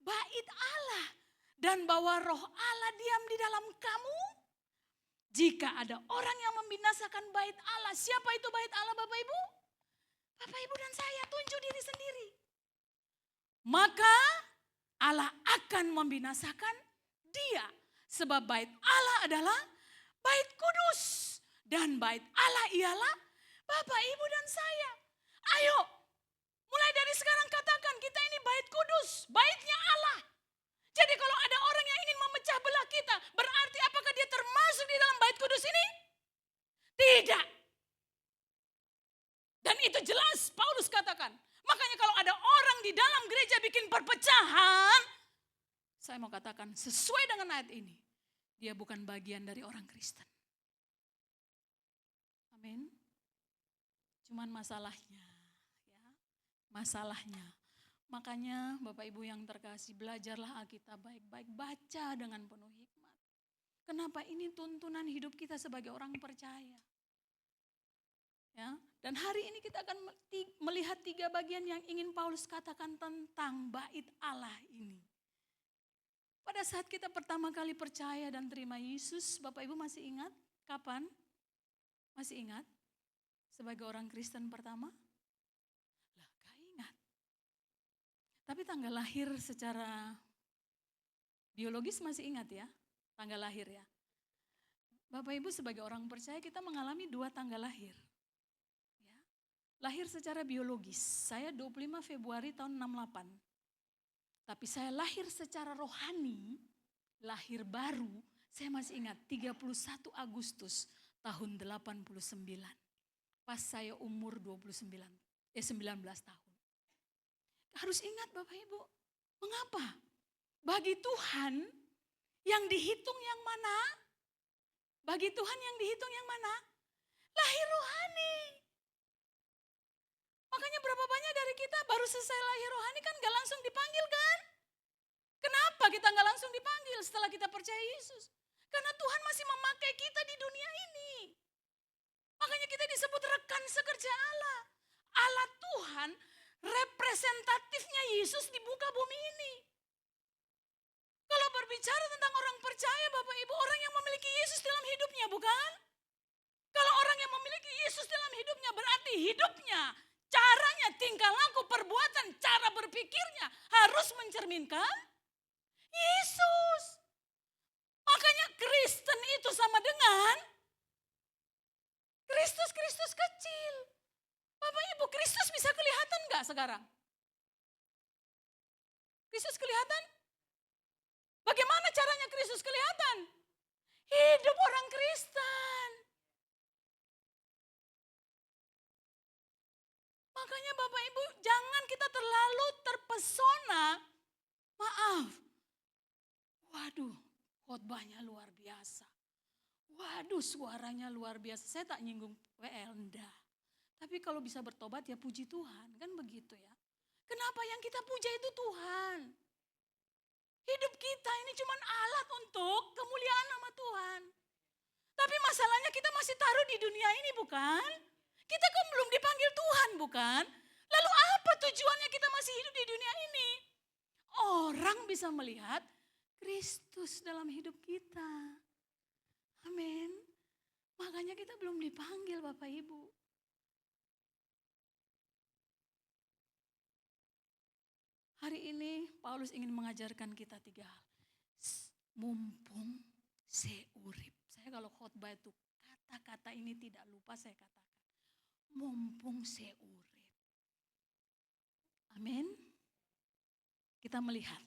bait Allah. Dan bahwa roh Allah diam di dalam kamu. Jika ada orang yang membinasakan bait Allah. Siapa itu bait Allah Bapak Ibu? Bapak Ibu dan saya tunjuk diri sendiri. Maka Allah akan membinasakan dia. Sebab bait Allah adalah bait kudus. Dan bait Allah ialah Bapak Ibu dan saya. Ayo mulai dari sekarang katakan kita ini bait kudus. Baitnya Allah. Jadi kalau ada orang yang ingin memecah belah kita. Berarti apakah dia termasuk di dalam bait kudus ini? Tidak. Dan itu jelas Paulus katakan. Makanya kalau ada orang di dalam gereja bikin perpecahan. Saya mau katakan sesuai dengan ayat ini. Dia bukan bagian dari orang Kristen. Amin. Cuman masalahnya. Ya, masalahnya. Makanya Bapak Ibu yang terkasih belajarlah Alkitab baik-baik. Baca dengan penuh hikmat. Kenapa ini tuntunan hidup kita sebagai orang percaya. Ya, dan hari ini kita akan melihat 3 bagian yang ingin Paulus katakan tentang bait Allah ini. Pada saat kita pertama kali percaya dan terima Yesus, Bapak Ibu masih ingat kapan? Masih ingat? Sebagai orang Kristen pertama? Lah, gak ingat. Tapi tanggal lahir secara biologis masih ingat ya? Tanggal lahir ya. Bapak Ibu sebagai orang percaya kita mengalami 2 tanggal lahir. Lahir secara biologis, saya 25 Februari tahun 68. Tapi saya lahir secara rohani, lahir baru, saya masih ingat 31 Agustus tahun 89. Pas saya umur 19 tahun. Harus ingat Bapak Ibu, mengapa? Bagi Tuhan yang dihitung yang mana? Bagi Tuhan yang dihitung yang mana? Lahir rohani. Makanya berapa banyak dari kita baru selesai lahir rohani kan gak langsung dipanggil kan? Kenapa kita gak langsung dipanggil setelah kita percaya Yesus? Karena Tuhan masih memakai kita di dunia ini. Makanya kita disebut rekan sekerja Allah. Allah Tuhan representatifnya Yesus di muka bumi ini. Kalau berbicara tentang orang percaya Bapak Ibu, orang yang memiliki Yesus dalam hidupnya bukan? Kalau orang yang memiliki Yesus dalam hidupnya berarti hidupnya, caranya, tingkah laku, perbuatan, cara berpikirnya harus mencerminkan Yesus. Makanya Kristen itu sama dengan Kristus kecil. Bapak Ibu, Kristus bisa kelihatan gak sekarang? Kristus kelihatan? Bagaimana caranya Kristus kelihatan? Hidup orang Kristen. Makanya Bapak Ibu, jangan kita terlalu terpesona. Maaf. Waduh, khotbahnya luar biasa. Waduh, suaranya luar biasa. Saya tak nyinggung WL, enggak. Tapi kalau bisa bertobat ya puji Tuhan, kan begitu ya. Kenapa yang kita puja itu Tuhan? Hidup kita ini cuma alat untuk kemuliaan nama Tuhan. Tapi masalahnya kita masih taruh di dunia ini bukan? Kita kan belum dipanggil Tuhan bukan? Lalu apa tujuannya kita masih hidup di dunia ini? Orang bisa melihat Kristus dalam hidup kita. Amin. Makanya kita belum dipanggil Bapak Ibu. Hari ini Paulus ingin mengajarkan kita 3 hal. Mumpung seurip. Saya kalau khotbah itu kata-kata ini tidak lupa saya katakan. Mumpung seurip. Amin. Kita melihat.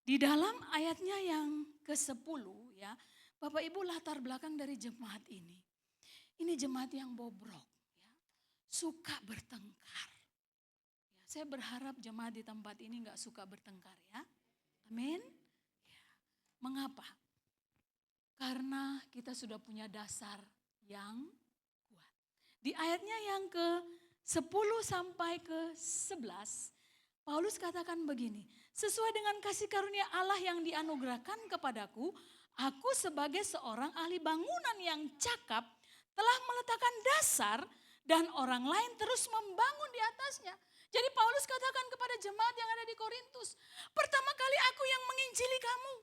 Di dalam ayatnya yang ke-10 ya. Bapak Ibu latar belakang dari jemaat ini. Ini jemaat yang bobrok. Ya, suka bertengkar. Ya, saya berharap jemaat di tempat ini gak suka bertengkar ya. Amin. Ya, mengapa? Karena kita sudah punya dasar yang kuat. Di ayatnya yang ke-10 sampai ke-11. Paulus katakan begini. Sesuai dengan kasih karunia Allah yang dianugerahkan kepadaku. Aku sebagai seorang ahli bangunan yang cakap telah meletakkan dasar dan orang lain terus membangun di atasnya. Jadi Paulus katakan kepada jemaat yang ada di Korintus, pertama kali aku yang menginjili kamu.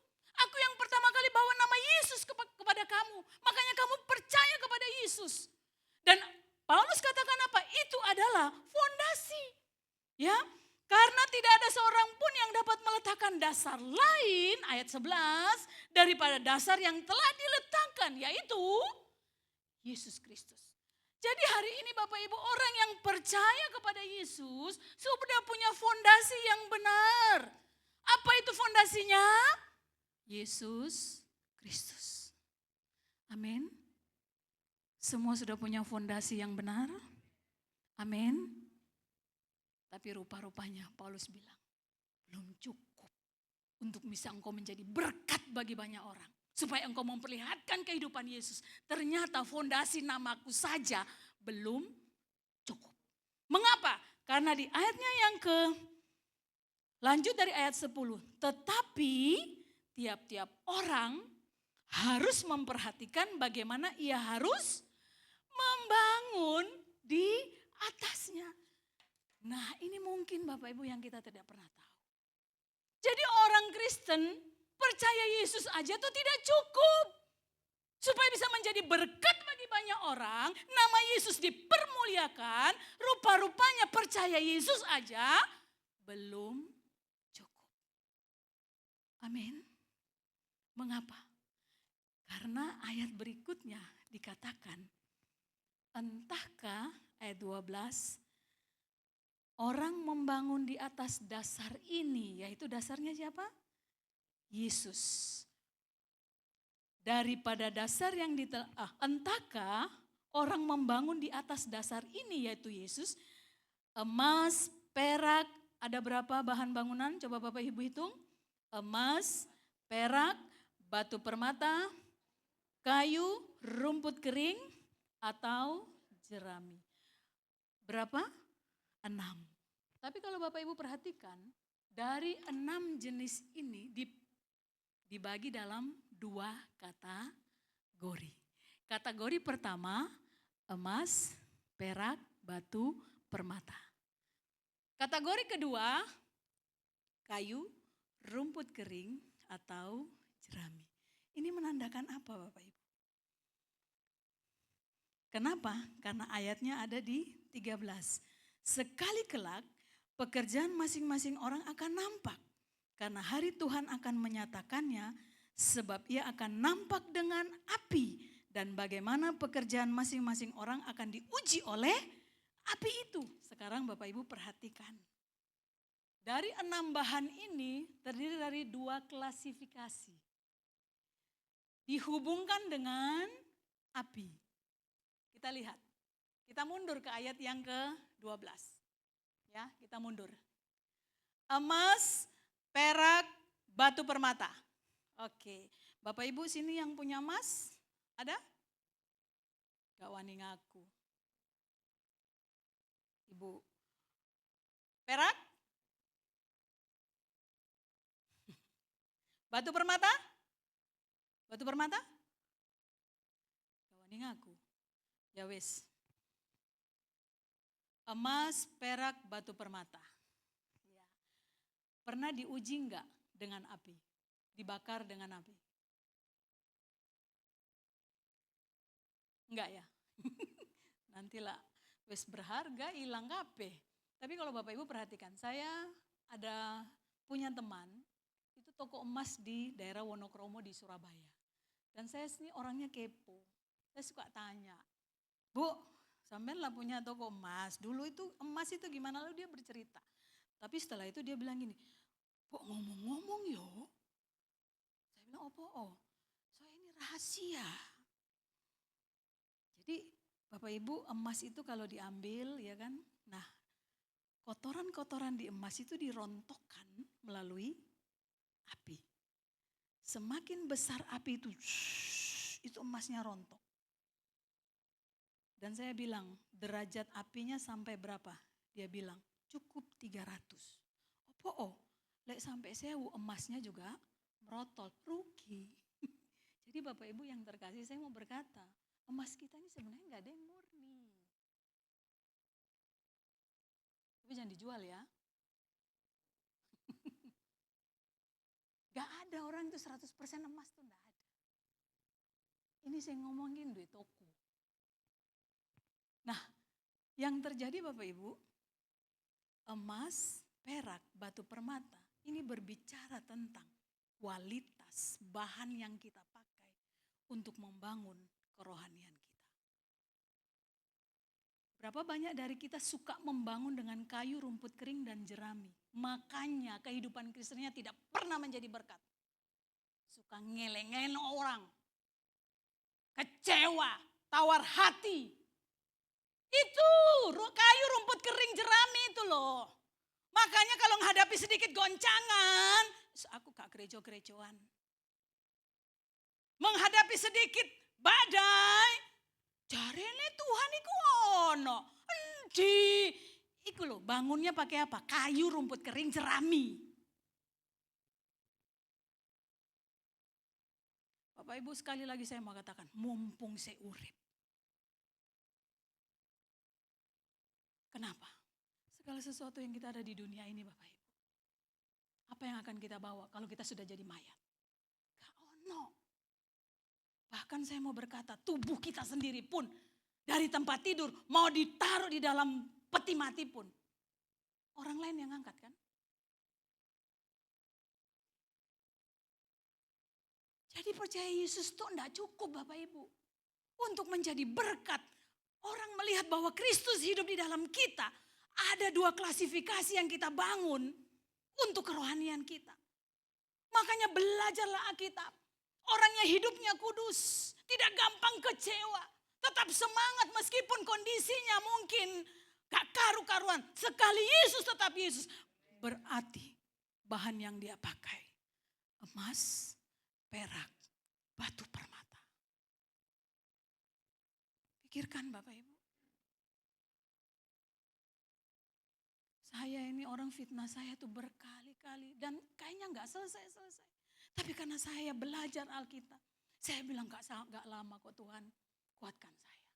Aku yang pertama kali bawa nama Yesus kepada kamu. Makanya kamu percaya kepada Yesus. Dan Paulus katakan apa? Itu adalah fondasi. Ya, karena tidak ada seorang pun yang dapat meletakkan dasar lain, ayat 11, daripada dasar yang telah diletakkan, yaitu Yesus Kristus. Jadi hari ini Bapak Ibu, orang yang percaya kepada Yesus sudah punya fondasi yang benar. Apa itu fondasinya? Yesus Kristus. Amin. Semua sudah punya fondasi yang benar. Amin. Tapi rupa-rupanya Paulus bilang, belum cukup untuk bisa engkau menjadi berkat bagi banyak orang. Supaya engkau memperlihatkan kehidupan Yesus. Ternyata fondasi namaku saja belum cukup. Mengapa? Karena di ayatnya yang lanjut dari ayat 10. Tetapi tiap-tiap orang harus memperhatikan bagaimana ia harus membangun di atasnya. Nah ini mungkin Bapak Ibu yang kita tidak pernah tahu. Jadi orang Kristen percaya Yesus aja itu tidak cukup. Supaya bisa menjadi berkat bagi banyak orang, nama Yesus dipermuliakan, rupa-rupanya percaya Yesus aja belum cukup. Amin. Mengapa? Karena ayat berikutnya dikatakan, entahkah ayat 12, orang membangun di atas dasar ini, yaitu dasarnya siapa? Yesus. Daripada dasar yang entahkah orang membangun di atas dasar ini, yaitu Yesus, emas, perak, ada berapa bahan bangunan? Coba Bapak Ibu hitung. Emas, perak, batu permata, kayu, rumput kering, atau jerami. Berapa? 6. Tapi kalau Bapak Ibu perhatikan, dari 6 jenis ini dibagi dalam 2 kategori. Kategori pertama, emas, perak, batu, permata. Kategori kedua, kayu, rumput kering, atau jerami. Ini menandakan apa Bapak Ibu? Kenapa? Karena ayatnya ada di 13. Sekali kelak pekerjaan masing-masing orang akan nampak. Karena hari Tuhan akan menyatakannya, sebab ia akan nampak dengan api. Dan bagaimana pekerjaan masing-masing orang akan diuji oleh api itu. Sekarang Bapak Ibu perhatikan. Dari 6 bahan ini terdiri dari 2 klasifikasi. Dihubungkan dengan api. Kita lihat. Kita mundur ke ayat yang ke-12. Ya, kita mundur. Emas, perak, batu permata. Oke. Bapak Ibu sini yang punya emas? Ada? Gak wani ngaku. Ibu. Perak? Batu permata? Batu permata? Gak wani ngaku. Ya wis. Emas, perak, batu permata. Ya. Pernah diuji enggak dengan api? Dibakar dengan api? Enggak ya? Nantilah wis berharga hilang kabeh. Tapi kalau Bapak Ibu perhatikan, saya ada punya teman, itu toko emas di daerah Wonokromo di Surabaya. Dan saya sini orangnya kepo. Saya suka tanya, Bu, sampean lah punya toko emas. Dulu itu emas itu gimana? Lalu dia bercerita. Tapi setelah itu dia bilang gini, Bu ngomong-ngomong yo. Saya bilang, oh, saya ini rahasia. Jadi Bapak Ibu emas itu kalau diambil ya kan, nah kotoran-kotoran di emas itu dirontokkan melalui api. Semakin besar api itu emasnya rontok. Dan saya bilang derajat apinya sampai berapa? Dia bilang cukup 300. Lek sampai 1000 emasnya juga merotol, rugi. Jadi Bapak Ibu yang terkasih saya mau berkata, emas kita ini sebenarnya enggak ada yang murni. Tapi jangan dijual ya. Gak ada orang itu 100% emas tuh enggak ada. Ini saya ngomongin duit toko. Nah, yang terjadi Bapak Ibu, emas, perak, batu permata, ini berbicara tentang kualitas bahan yang kita pakai untuk membangun kerohanian kita. Berapa banyak dari kita suka membangun dengan kayu, rumput kering, dan jerami. Makanya kehidupan Kristennya tidak pernah menjadi berkat. Suka ngeleng-ngeleng orang. Kecewa, tawar hati. Itu kayu, rumput kering, jerami itu loh. Makanya kalau menghadapi sedikit goncangan, aku gak gerejo-gerejoan. Menghadapi sedikit badai, jarene Tuhan iku ono. Endi? Iku loh, bangunnya pakai apa? Kayu, rumput kering, jerami. Bapak Ibu sekali lagi saya mau katakan, mumpung saya urip. Kenapa? Segala sesuatu yang kita ada di dunia ini Bapak Ibu. Apa yang akan kita bawa kalau kita sudah jadi mayat? Gak ono. Bahkan saya mau berkata, tubuh kita sendiri pun dari tempat tidur mau ditaruh di dalam peti mati pun. Orang lain yang angkat kan? Jadi percaya Yesus itu enggak cukup Bapak Ibu. Untuk menjadi berkat. Orang melihat bahwa Kristus hidup di dalam kita. Ada 2 klasifikasi yang kita bangun untuk kerohanian kita. Makanya belajarlah Alkitab. Orangnya hidupnya kudus. Tidak gampang kecewa. Tetap semangat meskipun kondisinya mungkin gak karu-karuan. Sekali Yesus tetap Yesus. Berarti bahan yang dia pakai. Emas, perak, batu permata. Pikirkan Bapak Ibu. Saya ini orang fitnah saya tuh berkali-kali. Dan kayaknya gak selesai-selesai. Tapi karena saya belajar Alkitab. Saya bilang gak lama kok Tuhan kuatkan saya.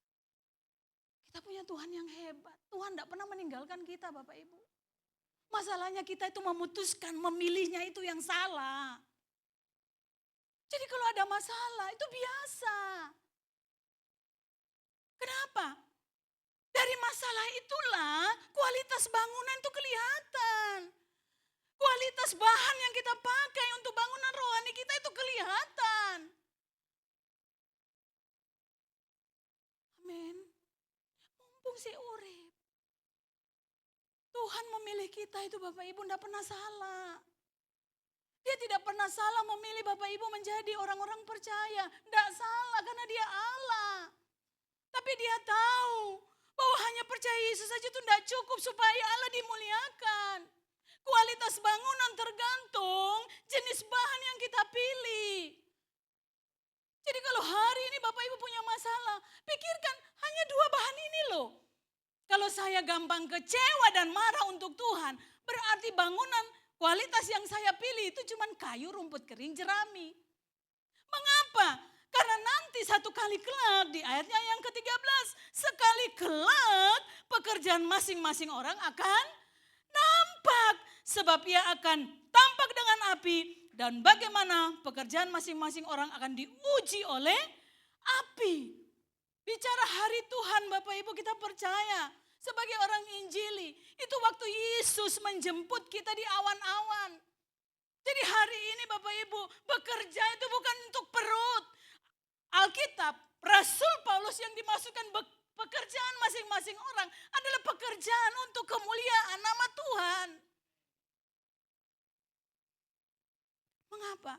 Kita punya Tuhan yang hebat. Tuhan gak pernah meninggalkan kita Bapak Ibu. Masalahnya kita itu memutuskan memilihnya itu yang salah. Jadi kalau ada masalah itu biasa. Kenapa? Dari masalah itulah kualitas bangunan itu kelihatan. Kualitas bahan yang kita pakai untuk bangunan rohani kita itu kelihatan. Amin. Mumpung si urip. Tuhan memilih kita itu Bapak Ibu tidak pernah salah. Dia tidak pernah salah memilih Bapak Ibu menjadi orang-orang percaya. Tidak salah karena dia Allah. Tapi dia tahu bahwa hanya percaya Yesus saja itu tidak cukup supaya Allah dimuliakan. Kualitas bangunan tergantung jenis bahan yang kita pilih. Jadi kalau hari ini Bapak Ibu punya masalah, pikirkan hanya 2 bahan ini loh. Kalau saya gampang kecewa dan marah untuk Tuhan, berarti bangunan kualitas yang saya pilih itu cuma kayu, rumput kering, jerami. Mengapa? Karena nanti satu kali kelak di ayatnya yang ke-13, sekali kelak pekerjaan masing-masing orang akan nampak. Sebab ia akan tampak dengan api dan bagaimana pekerjaan masing-masing orang akan diuji oleh api. Bicara hari Tuhan Bapak Ibu kita percaya sebagai orang Injili. Itu waktu Yesus menjemput kita di awan-awan. Jadi hari ini Bapak Ibu bekerja itu bukan untuk perut. Alkitab, Rasul Paulus yang dimasukkan pekerjaan masing-masing orang adalah pekerjaan untuk kemuliaan nama Tuhan. Mengapa?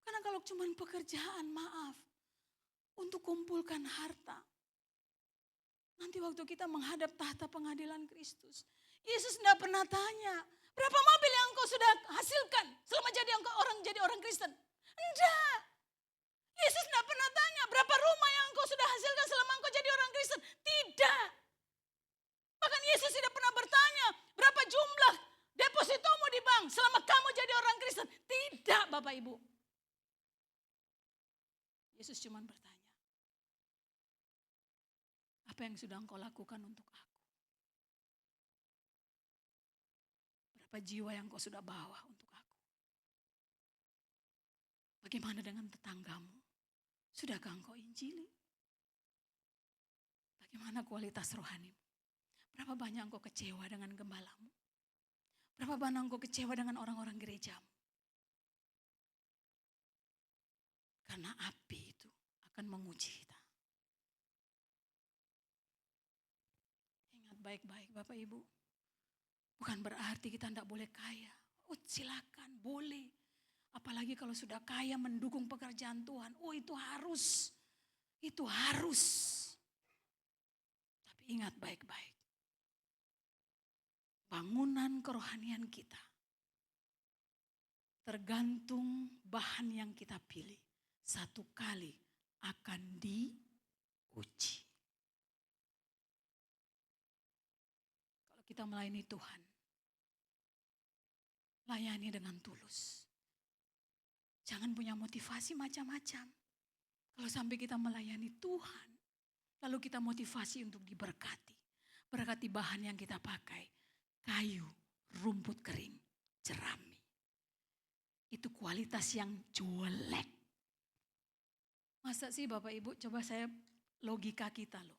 Karena kalau cuma pekerjaan, maaf, untuk kumpulkan harta. Nanti waktu kita menghadap tahta pengadilan Kristus, Yesus tidak pernah tanya, berapa mobil yang engkau sudah hasilkan selama jadi orang Kristen? Enggak. Yesus tidak pernah tanya, berapa rumah yang engkau sudah hasilkan selama engkau jadi orang Kristen? Tidak. Bahkan Yesus tidak pernah bertanya, berapa jumlah depositomu di bank selama kamu jadi orang Kristen? Tidak Bapak Ibu. Yesus cuma bertanya, apa yang sudah engkau lakukan untuk aku? Berapa jiwa yang engkau sudah bawa untuk aku? Bagaimana dengan tetanggamu? Sudahkah engkau injili? Bagaimana kualitas rohanimu? Berapa banyak engkau kecewa dengan gembalamu? Berapa banyak engkau kecewa dengan orang-orang gerejamu? Karena api itu akan menguji kita. Ingat baik-baik Bapak Ibu. Bukan berarti kita tidak boleh kaya. Oh silakan, boleh. Apalagi kalau sudah kaya mendukung pekerjaan Tuhan. Oh itu harus. Itu harus. Tapi ingat baik-baik. Bangunan kerohanian kita tergantung bahan yang kita pilih. Satu kali akan diuji. Kalau kita melayani Tuhan, layani dengan tulus. Jangan punya motivasi macam-macam. Kalau sampai kita melayani Tuhan, lalu kita motivasi untuk diberkati. Berkati bahan yang kita pakai, kayu, rumput kering, jerami. Itu kualitas yang jelek. Masa sih Bapak Ibu, coba saya logika kita loh.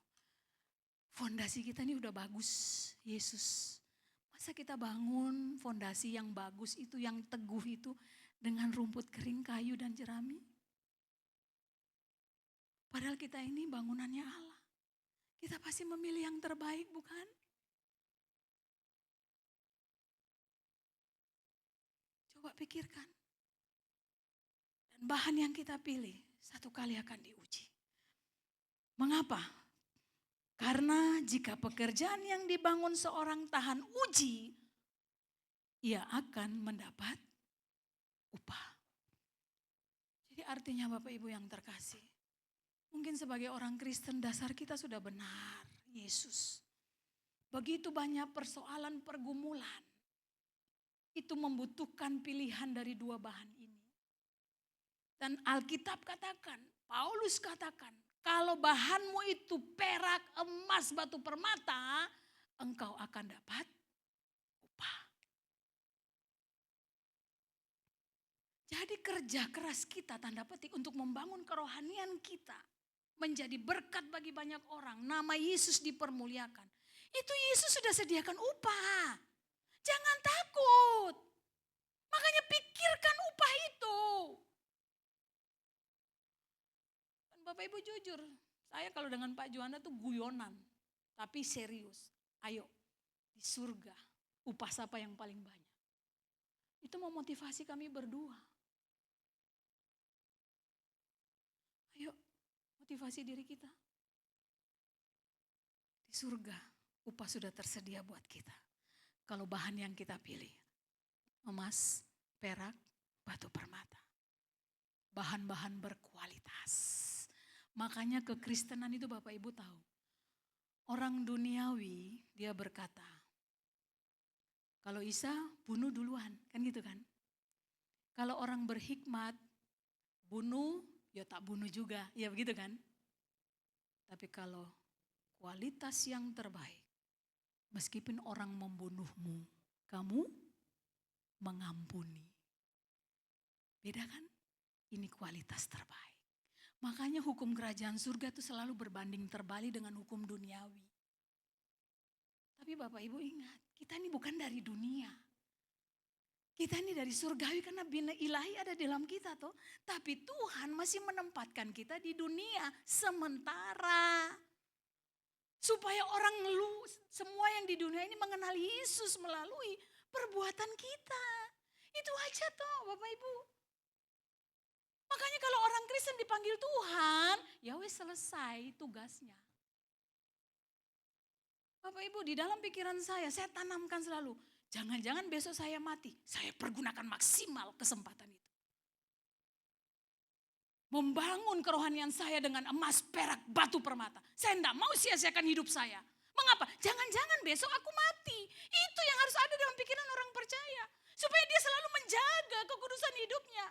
Fondasi kita ini udah bagus, Yesus. Masa kita bangun fondasi yang bagus itu, yang teguh itu dengan rumput kering, kayu dan jerami? Padahal kita ini bangunannya Allah. Kita pasti memilih yang terbaik bukan? Coba pikirkan. Dan bahan yang kita pilih satu kali akan diuji. Mengapa? Karena jika pekerjaan yang dibangun seorang tahan uji, ia akan mendapat upah. Jadi artinya Bapak Ibu yang terkasih, mungkin sebagai orang Kristen dasar kita sudah benar, Yesus. Begitu banyak persoalan pergumulan, itu membutuhkan pilihan dari 2 bahan ini. Dan Alkitab katakan, Paulus katakan, kalau bahanmu itu perak, emas, batu permata, engkau akan dapat upah. Jadi kerja keras kita tanda petik untuk membangun kerohanian kita. Menjadi berkat bagi banyak orang. Nama Yesus dipermuliakan. Itu Yesus sudah sediakan upah. Jangan takut. Makanya pikirkan upah itu. Bapak Ibu jujur, saya kalau dengan Pak Juanda tuh guyonan, tapi serius. Ayo, di surga upah siapa yang paling banyak. Itu memotivasi kami berdua. Ayo, motivasi diri kita. Di surga, upah sudah tersedia buat kita. Kalau bahan yang kita pilih, emas, perak, batu permata. Bahan-bahan berkualitas. Makanya kekristenan itu Bapak Ibu tahu. Orang duniawi dia berkata, kalau Isa bunuh duluan, kan gitu kan. Kalau orang berhikmat, bunuh, ya tak bunuh juga, ya begitu kan. Tapi kalau kualitas yang terbaik, meskipun orang membunuhmu, kamu mengampuni. Beda kan? Ini kualitas terbaik. Makanya hukum kerajaan surga itu selalu berbanding terbalik dengan hukum duniawi. Tapi Bapak Ibu ingat, kita ini bukan dari dunia. Kita ini dari surgawi karena bina ilahi ada di dalam kita toh. Tapi Tuhan masih menempatkan kita di dunia sementara. Supaya orang semua yang di dunia ini mengenal Yesus melalui perbuatan kita. Itu aja toh Bapak Ibu. Makanya kalau orang Kristen dipanggil Tuhan, ya wes selesai tugasnya. Bapak Ibu di dalam pikiran saya tanamkan selalu. Jangan-jangan besok saya mati, saya pergunakan maksimal kesempatan itu. Membangun kerohanian saya dengan emas, perak, batu permata. Saya tidak mau sia-siakan hidup saya. Mengapa? Jangan-jangan besok aku mati. Itu yang harus ada dalam pikiran orang percaya. Supaya dia selalu menjaga kekudusan hidupnya.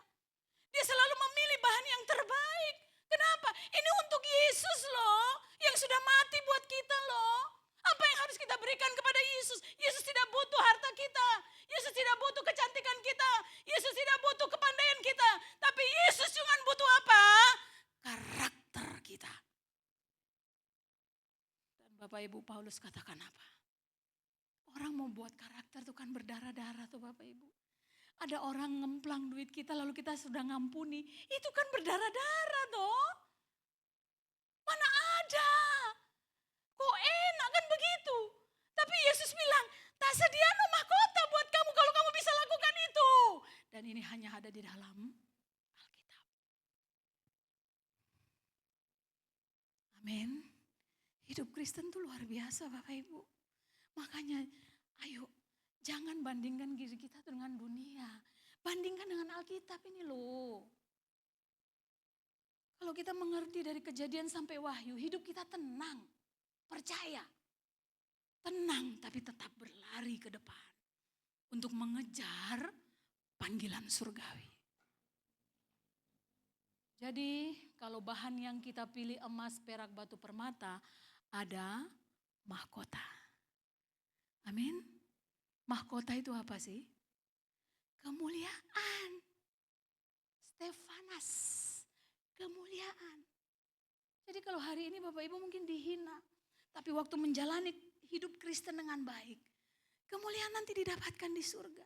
Dia selalu memilih bahan yang terbaik. Kenapa? Ini untuk Yesus loh. Yang sudah mati buat kita loh. Apa yang harus kita berikan kepada Yesus? Yesus tidak butuh harta kita. Yesus tidak butuh kecantikan kita. Yesus tidak butuh kepandaian kita. Tapi Yesus cuma butuh apa? Karakter kita. Dan Bapak Ibu Paulus katakan apa? Orang mau buat karakter itu kan berdarah-darah tuh Bapak Ibu. Ada orang ngemplang duit kita lalu kita sudah ngampuni. Itu kan berdarah-darah toh. Mana ada. Kok enak kan begitu. Tapi Yesus bilang, tak sedia mahkota buat kamu kalau kamu bisa lakukan itu. Dan ini hanya ada di dalam Alkitab. Amin. Hidup Kristen itu luar biasa Bapak Ibu. Makanya ayo jangan bandingkan diri kita dengan dunia. Bandingkan dengan Alkitab ini loh. Kalau kita mengerti dari Kejadian sampai Wahyu, hidup kita tenang. Percaya. Tenang tapi tetap berlari ke depan. Untuk mengejar panggilan surgawi. Jadi kalau bahan yang kita pilih emas, perak, batu permata, ada mahkota. Amin. Mahkota itu apa sih? Kemuliaan. Stefanas. Kemuliaan. Jadi kalau hari ini Bapak Ibu mungkin dihina. Tapi waktu menjalani hidup Kristen dengan baik. Kemuliaan nanti didapatkan di surga.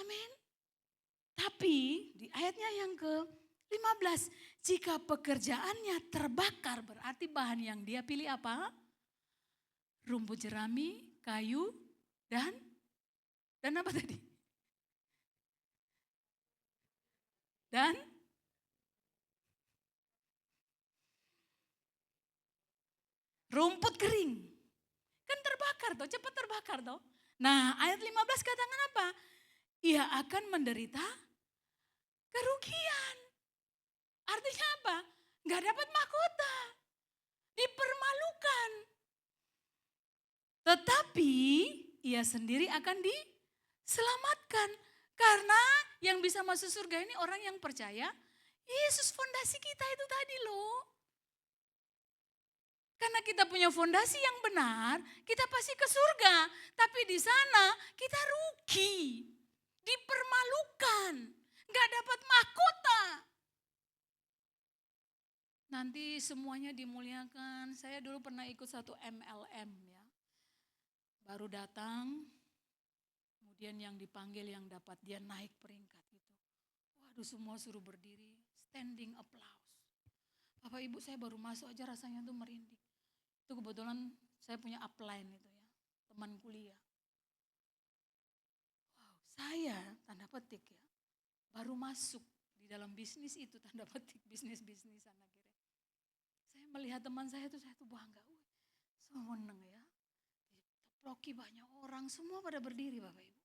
Amin. Tapi di ayatnya yang ke-15. Jika pekerjaannya terbakar berarti bahan yang dia pilih apa? Rumput jerami, kayu, dan apa tadi? Dan rumput kering. Kan terbakar toh, cepat terbakar toh. Nah ayat 15 katakan apa? Ia akan menderita kerugian. Artinya apa? Gak dapat mahkota. Dipermalukan. Tetapi ia sendiri akan diselamatkan. Karena yang bisa masuk surga ini orang yang percaya Yesus fondasi kita itu tadi loh. Karena kita punya fondasi yang benar, kita pasti ke surga. Tapi di sana kita rugi, dipermalukan, gak dapat mahkota. Nanti semuanya dimuliakan. Saya dulu pernah ikut satu MLM ya. Baru datang, kemudian yang dipanggil yang dapat dia naik peringkat gitu. Waduh semua suruh berdiri, standing applause. Bapak Ibu saya baru masuk aja rasanya tuh merinding. Itu kebetulan saya punya upline itu ya, teman kuliah. Saya tanda petik ya, baru masuk di dalam bisnis itu tanda petik bisnis-bisnisan akhirnya. Saya melihat teman saya tuh bangga, seneng ya. Toploki banyak orang, semua pada berdiri Bapak Ibu.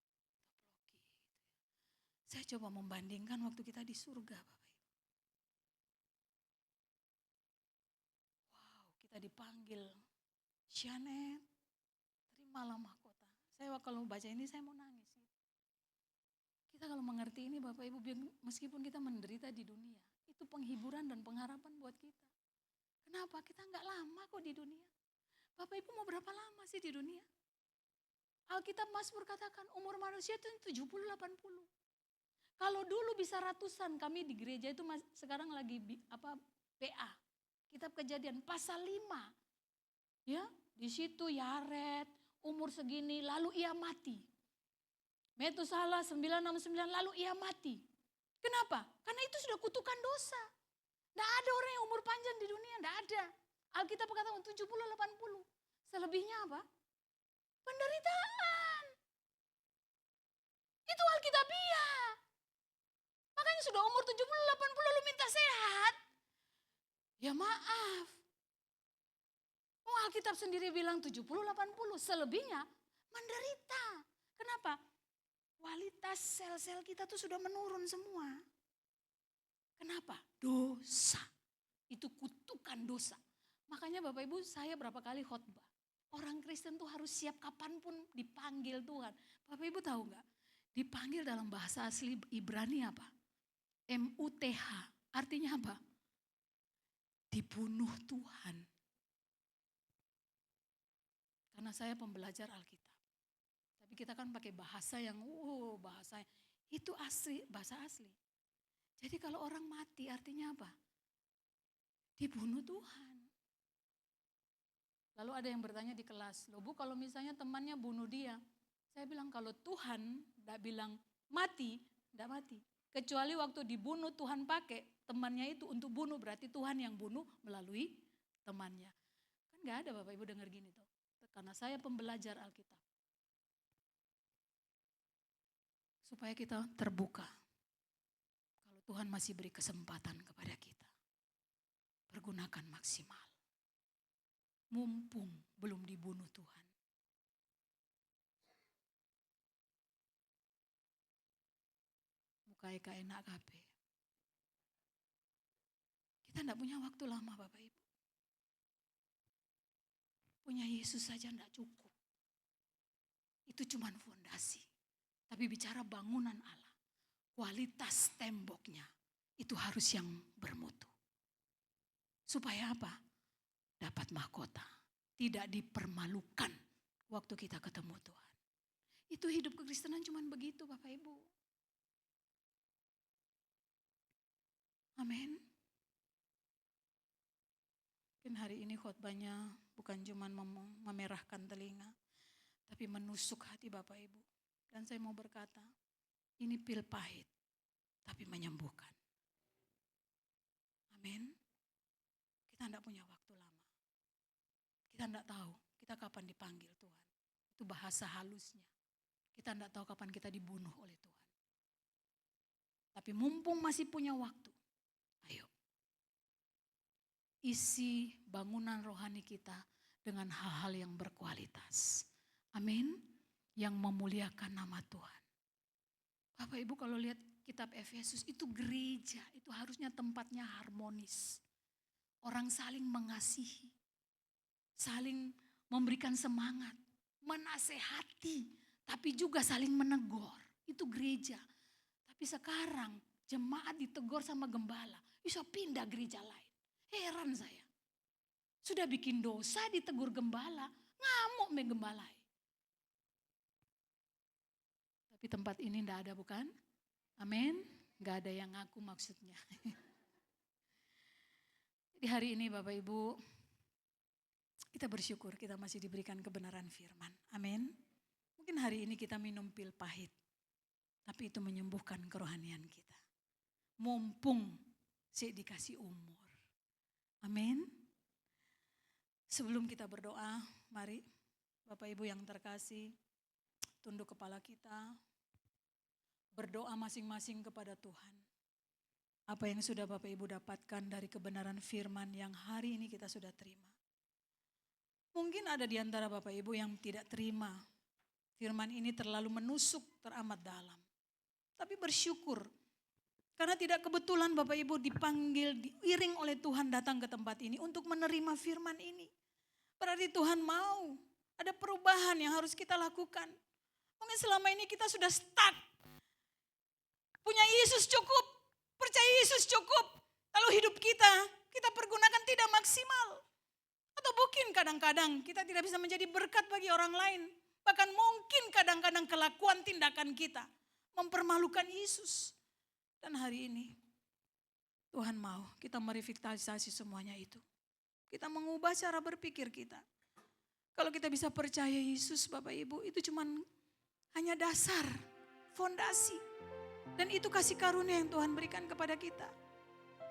Toploki gitu ya. Saya coba membandingkan waktu kita di surga Bapak Ibu. Wow, kita dipanggil, Janet, terimalah mahkota. Saya kalau baca ini saya mau nangis. Kita kalau mengerti ini Bapak Ibu, meskipun kita menderita di dunia, itu penghiburan dan pengharapan buat kita. Kenapa? Kita nggak lama kok di dunia. Bapak Ibu mau berapa lama sih di dunia? Alkitab Mazmur katakan umur manusia itu 70-80. Kalau dulu bisa ratusan, kami di gereja itu sekarang lagi PA. Kitab Kejadian pasal 5. Ya, di situ Yared umur segini lalu ia mati. Metusalah 969 lalu ia mati. Kenapa? Karena itu sudah kutukan dosa. Tidak ada orang yang umur panjang di dunia, tidak ada. Alkitab berkata 70-80. Selebihnya apa? Penderitaan. Itu Alkitabiah. Makanya sudah umur 70-80 lalu minta sehat. Ya maaf. Alkitab sendiri bilang 70-80. Selebihnya menderita. Kenapa? Kualitas sel-sel kita tuh sudah menurun semua. Kenapa? Dosa. Itu kutukan dosa. Makanya Bapak Ibu saya berapa kali khotbah. Orang Kristen tuh harus siap kapanpun dipanggil Tuhan. Bapak Ibu tahu nggak? Dipanggil dalam bahasa asli Ibrani apa? MUTH. Artinya apa? Dibunuh Tuhan. Karena saya pembelajar Alkitab. Tapi kita kan pakai bahasa yang bahasa itu asli, bahasa asli. Jadi kalau orang mati artinya apa? Dibunuh Tuhan. Lalu ada yang bertanya di kelas, loh Bu kalau misalnya temannya bunuh dia. Saya bilang kalau Tuhan tidak bilang mati, tidak mati. Kecuali waktu dibunuh Tuhan pakai temannya itu untuk bunuh, berarti Tuhan yang bunuh melalui temannya. Kan gak ada Bapak Ibu dengar gini tuh. Karena saya pembelajar Alkitab. Supaya kita terbuka. Kalau Tuhan masih beri kesempatan kepada kita. Pergunakan maksimal. Mumpung belum dibunuh Tuhan. Mukai enak kape. Kita tidak punya waktu lama Bapak Ibu. Punya Yesus saja tidak cukup. Itu cuma fondasi. Tapi bicara bangunan Allah, kualitas temboknya itu harus yang bermutu. Supaya apa? Dapat mahkota. Tidak dipermalukan waktu kita ketemu Tuhan. Itu hidup kekristenan cuma begitu Bapak Ibu. Amin. Mungkin hari ini khotbahnya bukan cuma memerahkan telinga, tapi menusuk hati Bapak Ibu. Dan saya mau berkata, ini pil pahit, tapi menyembuhkan. Amin. Kita tidak punya waktu lama. Kita tidak tahu kita kapan dipanggil Tuhan. Itu bahasa halusnya. Kita tidak tahu kapan kita dibunuh oleh Tuhan. Tapi mumpung masih punya waktu, ayo. Isi bangunan rohani kita dengan hal-hal yang berkualitas. Amin. Yang memuliakan nama Tuhan. Bapak Ibu kalau lihat kitab Efesus itu gereja, itu harusnya tempatnya harmonis. Orang saling mengasihi, saling memberikan semangat, menasehati, tapi juga saling menegur. Itu gereja. Tapi sekarang jemaat ditegur sama gembala, bisa pindah gereja lain. Heran saya. Sudah bikin dosa ditegur gembala, ngamuk menggembalai. Tapi tempat ini tidak ada bukan? Amin. Gak ada yang ngaku maksudnya. Di hari ini Bapak Ibu, kita bersyukur kita masih diberikan kebenaran firman. Amin. Mungkin hari ini kita minum pil pahit. Tapi itu menyembuhkan kerohanian kita. Mumpung sih dikasih umur. Amin. Sebelum kita berdoa, mari Bapak Ibu yang terkasih, tunduk kepala kita. berdoa masing-masing kepada Tuhan. Apa yang sudah Bapak Ibu dapatkan dari kebenaran firman yang hari ini kita sudah terima. Mungkin ada di antara Bapak Ibu yang tidak terima firman ini terlalu menusuk teramat dalam. Tapi bersyukur karena tidak kebetulan Bapak Ibu dipanggil, diiring oleh Tuhan datang ke tempat ini untuk menerima firman ini. Berarti Tuhan mau ada perubahan yang harus kita lakukan. Mungkin selama ini kita sudah stuck. Punya Yesus cukup, percaya Yesus cukup. Lalu hidup kita pergunakan tidak maksimal. Atau mungkin kadang-kadang kita tidak bisa menjadi berkat bagi orang lain. Bahkan mungkin kadang-kadang kelakuan tindakan kita mempermalukan Yesus. Dan hari ini Tuhan mau kita merevitalisasi semuanya itu. Kita mengubah cara berpikir kita. Kalau kita bisa percaya Yesus Bapak Ibu, itu cuman hanya dasar, fondasi. Dan itu kasih karunia yang Tuhan berikan kepada kita.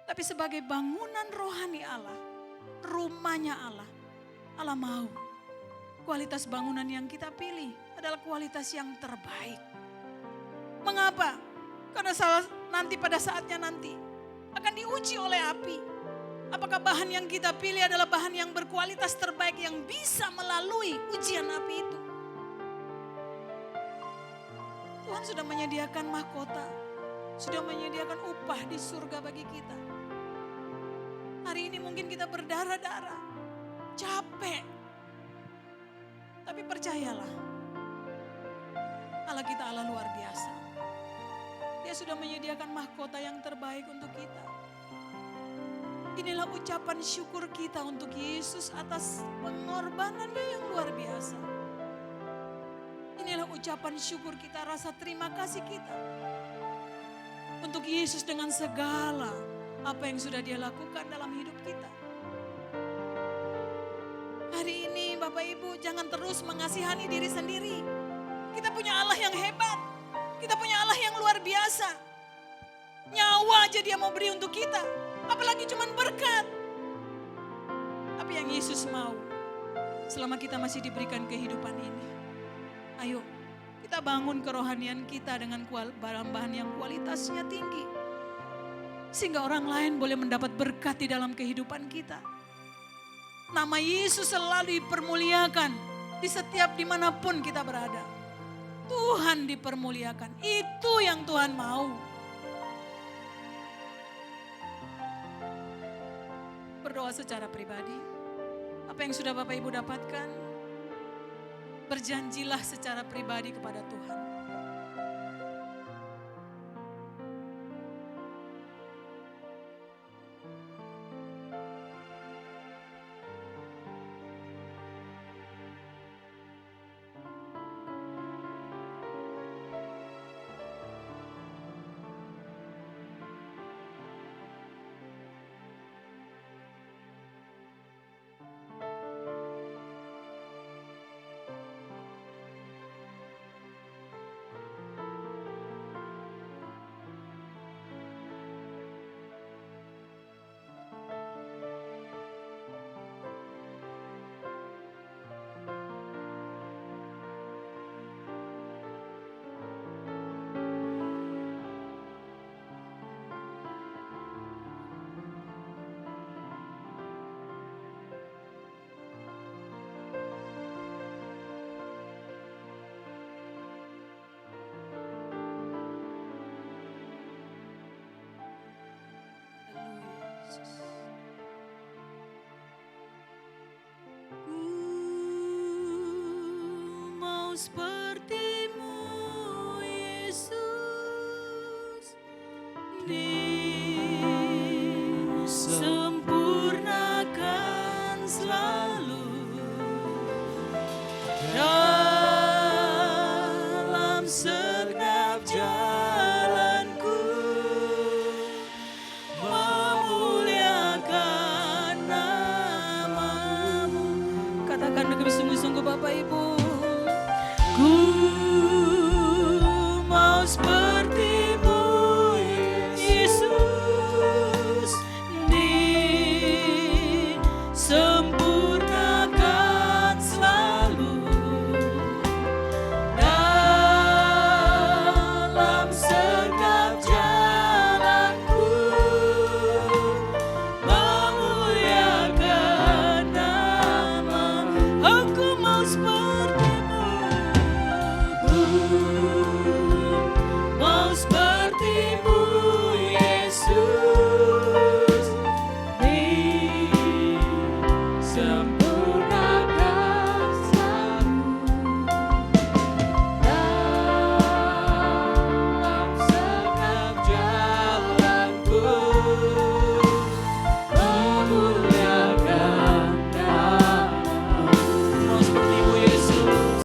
Tapi sebagai bangunan rohani Allah, rumahnya Allah, Allah mau kualitas bangunan yang kita pilih adalah kualitas yang terbaik. Mengapa? Karena nanti pada saatnya nanti akan diuji oleh api. Apakah bahan yang kita pilih adalah bahan yang berkualitas terbaik yang bisa melalui ujian api itu? Tuhan sudah menyediakan mahkota, sudah menyediakan upah di surga bagi kita. Hari ini mungkin kita berdarah-darah, capek. Tapi percayalah, Allah kita Allah luar biasa. Dia sudah menyediakan mahkota yang terbaik untuk kita. Inilah ucapan syukur kita untuk Yesus atas pengorbanannya yang luar biasa. Inilah ucapan syukur kita, rasa terima kasih kita. Untuk Yesus dengan segala apa yang sudah dia lakukan dalam hidup kita. Hari ini Bapak Ibu jangan terus mengasihani diri sendiri. Kita punya Allah yang hebat. Kita punya Allah yang luar biasa. Nyawa aja dia mau beri untuk kita. Apalagi cuman berkat. Tapi yang Yesus mau, selama kita masih diberikan kehidupan ini, ayo kita bangun kerohanian kita dengan bahan-bahan yang kualitasnya tinggi. Sehingga orang lain boleh mendapat berkat di dalam kehidupan kita. Nama Yesus selalu dipermuliakan di setiap dimanapun kita berada. Tuhan dipermuliakan, itu yang Tuhan mau. Berdoa secara pribadi, apa yang sudah Bapak Ibu dapatkan, berjanjilah secara pribadi kepada Tuhan. Sepertimu Yesus, disempurnakan selalu dalam segenap jalanku, memuliakan namamu. Katakan dengan sungguh-sungguh Bapak Ibu. Ku mau sepertimu Yesus, disempurnakan selalu dalam sembuh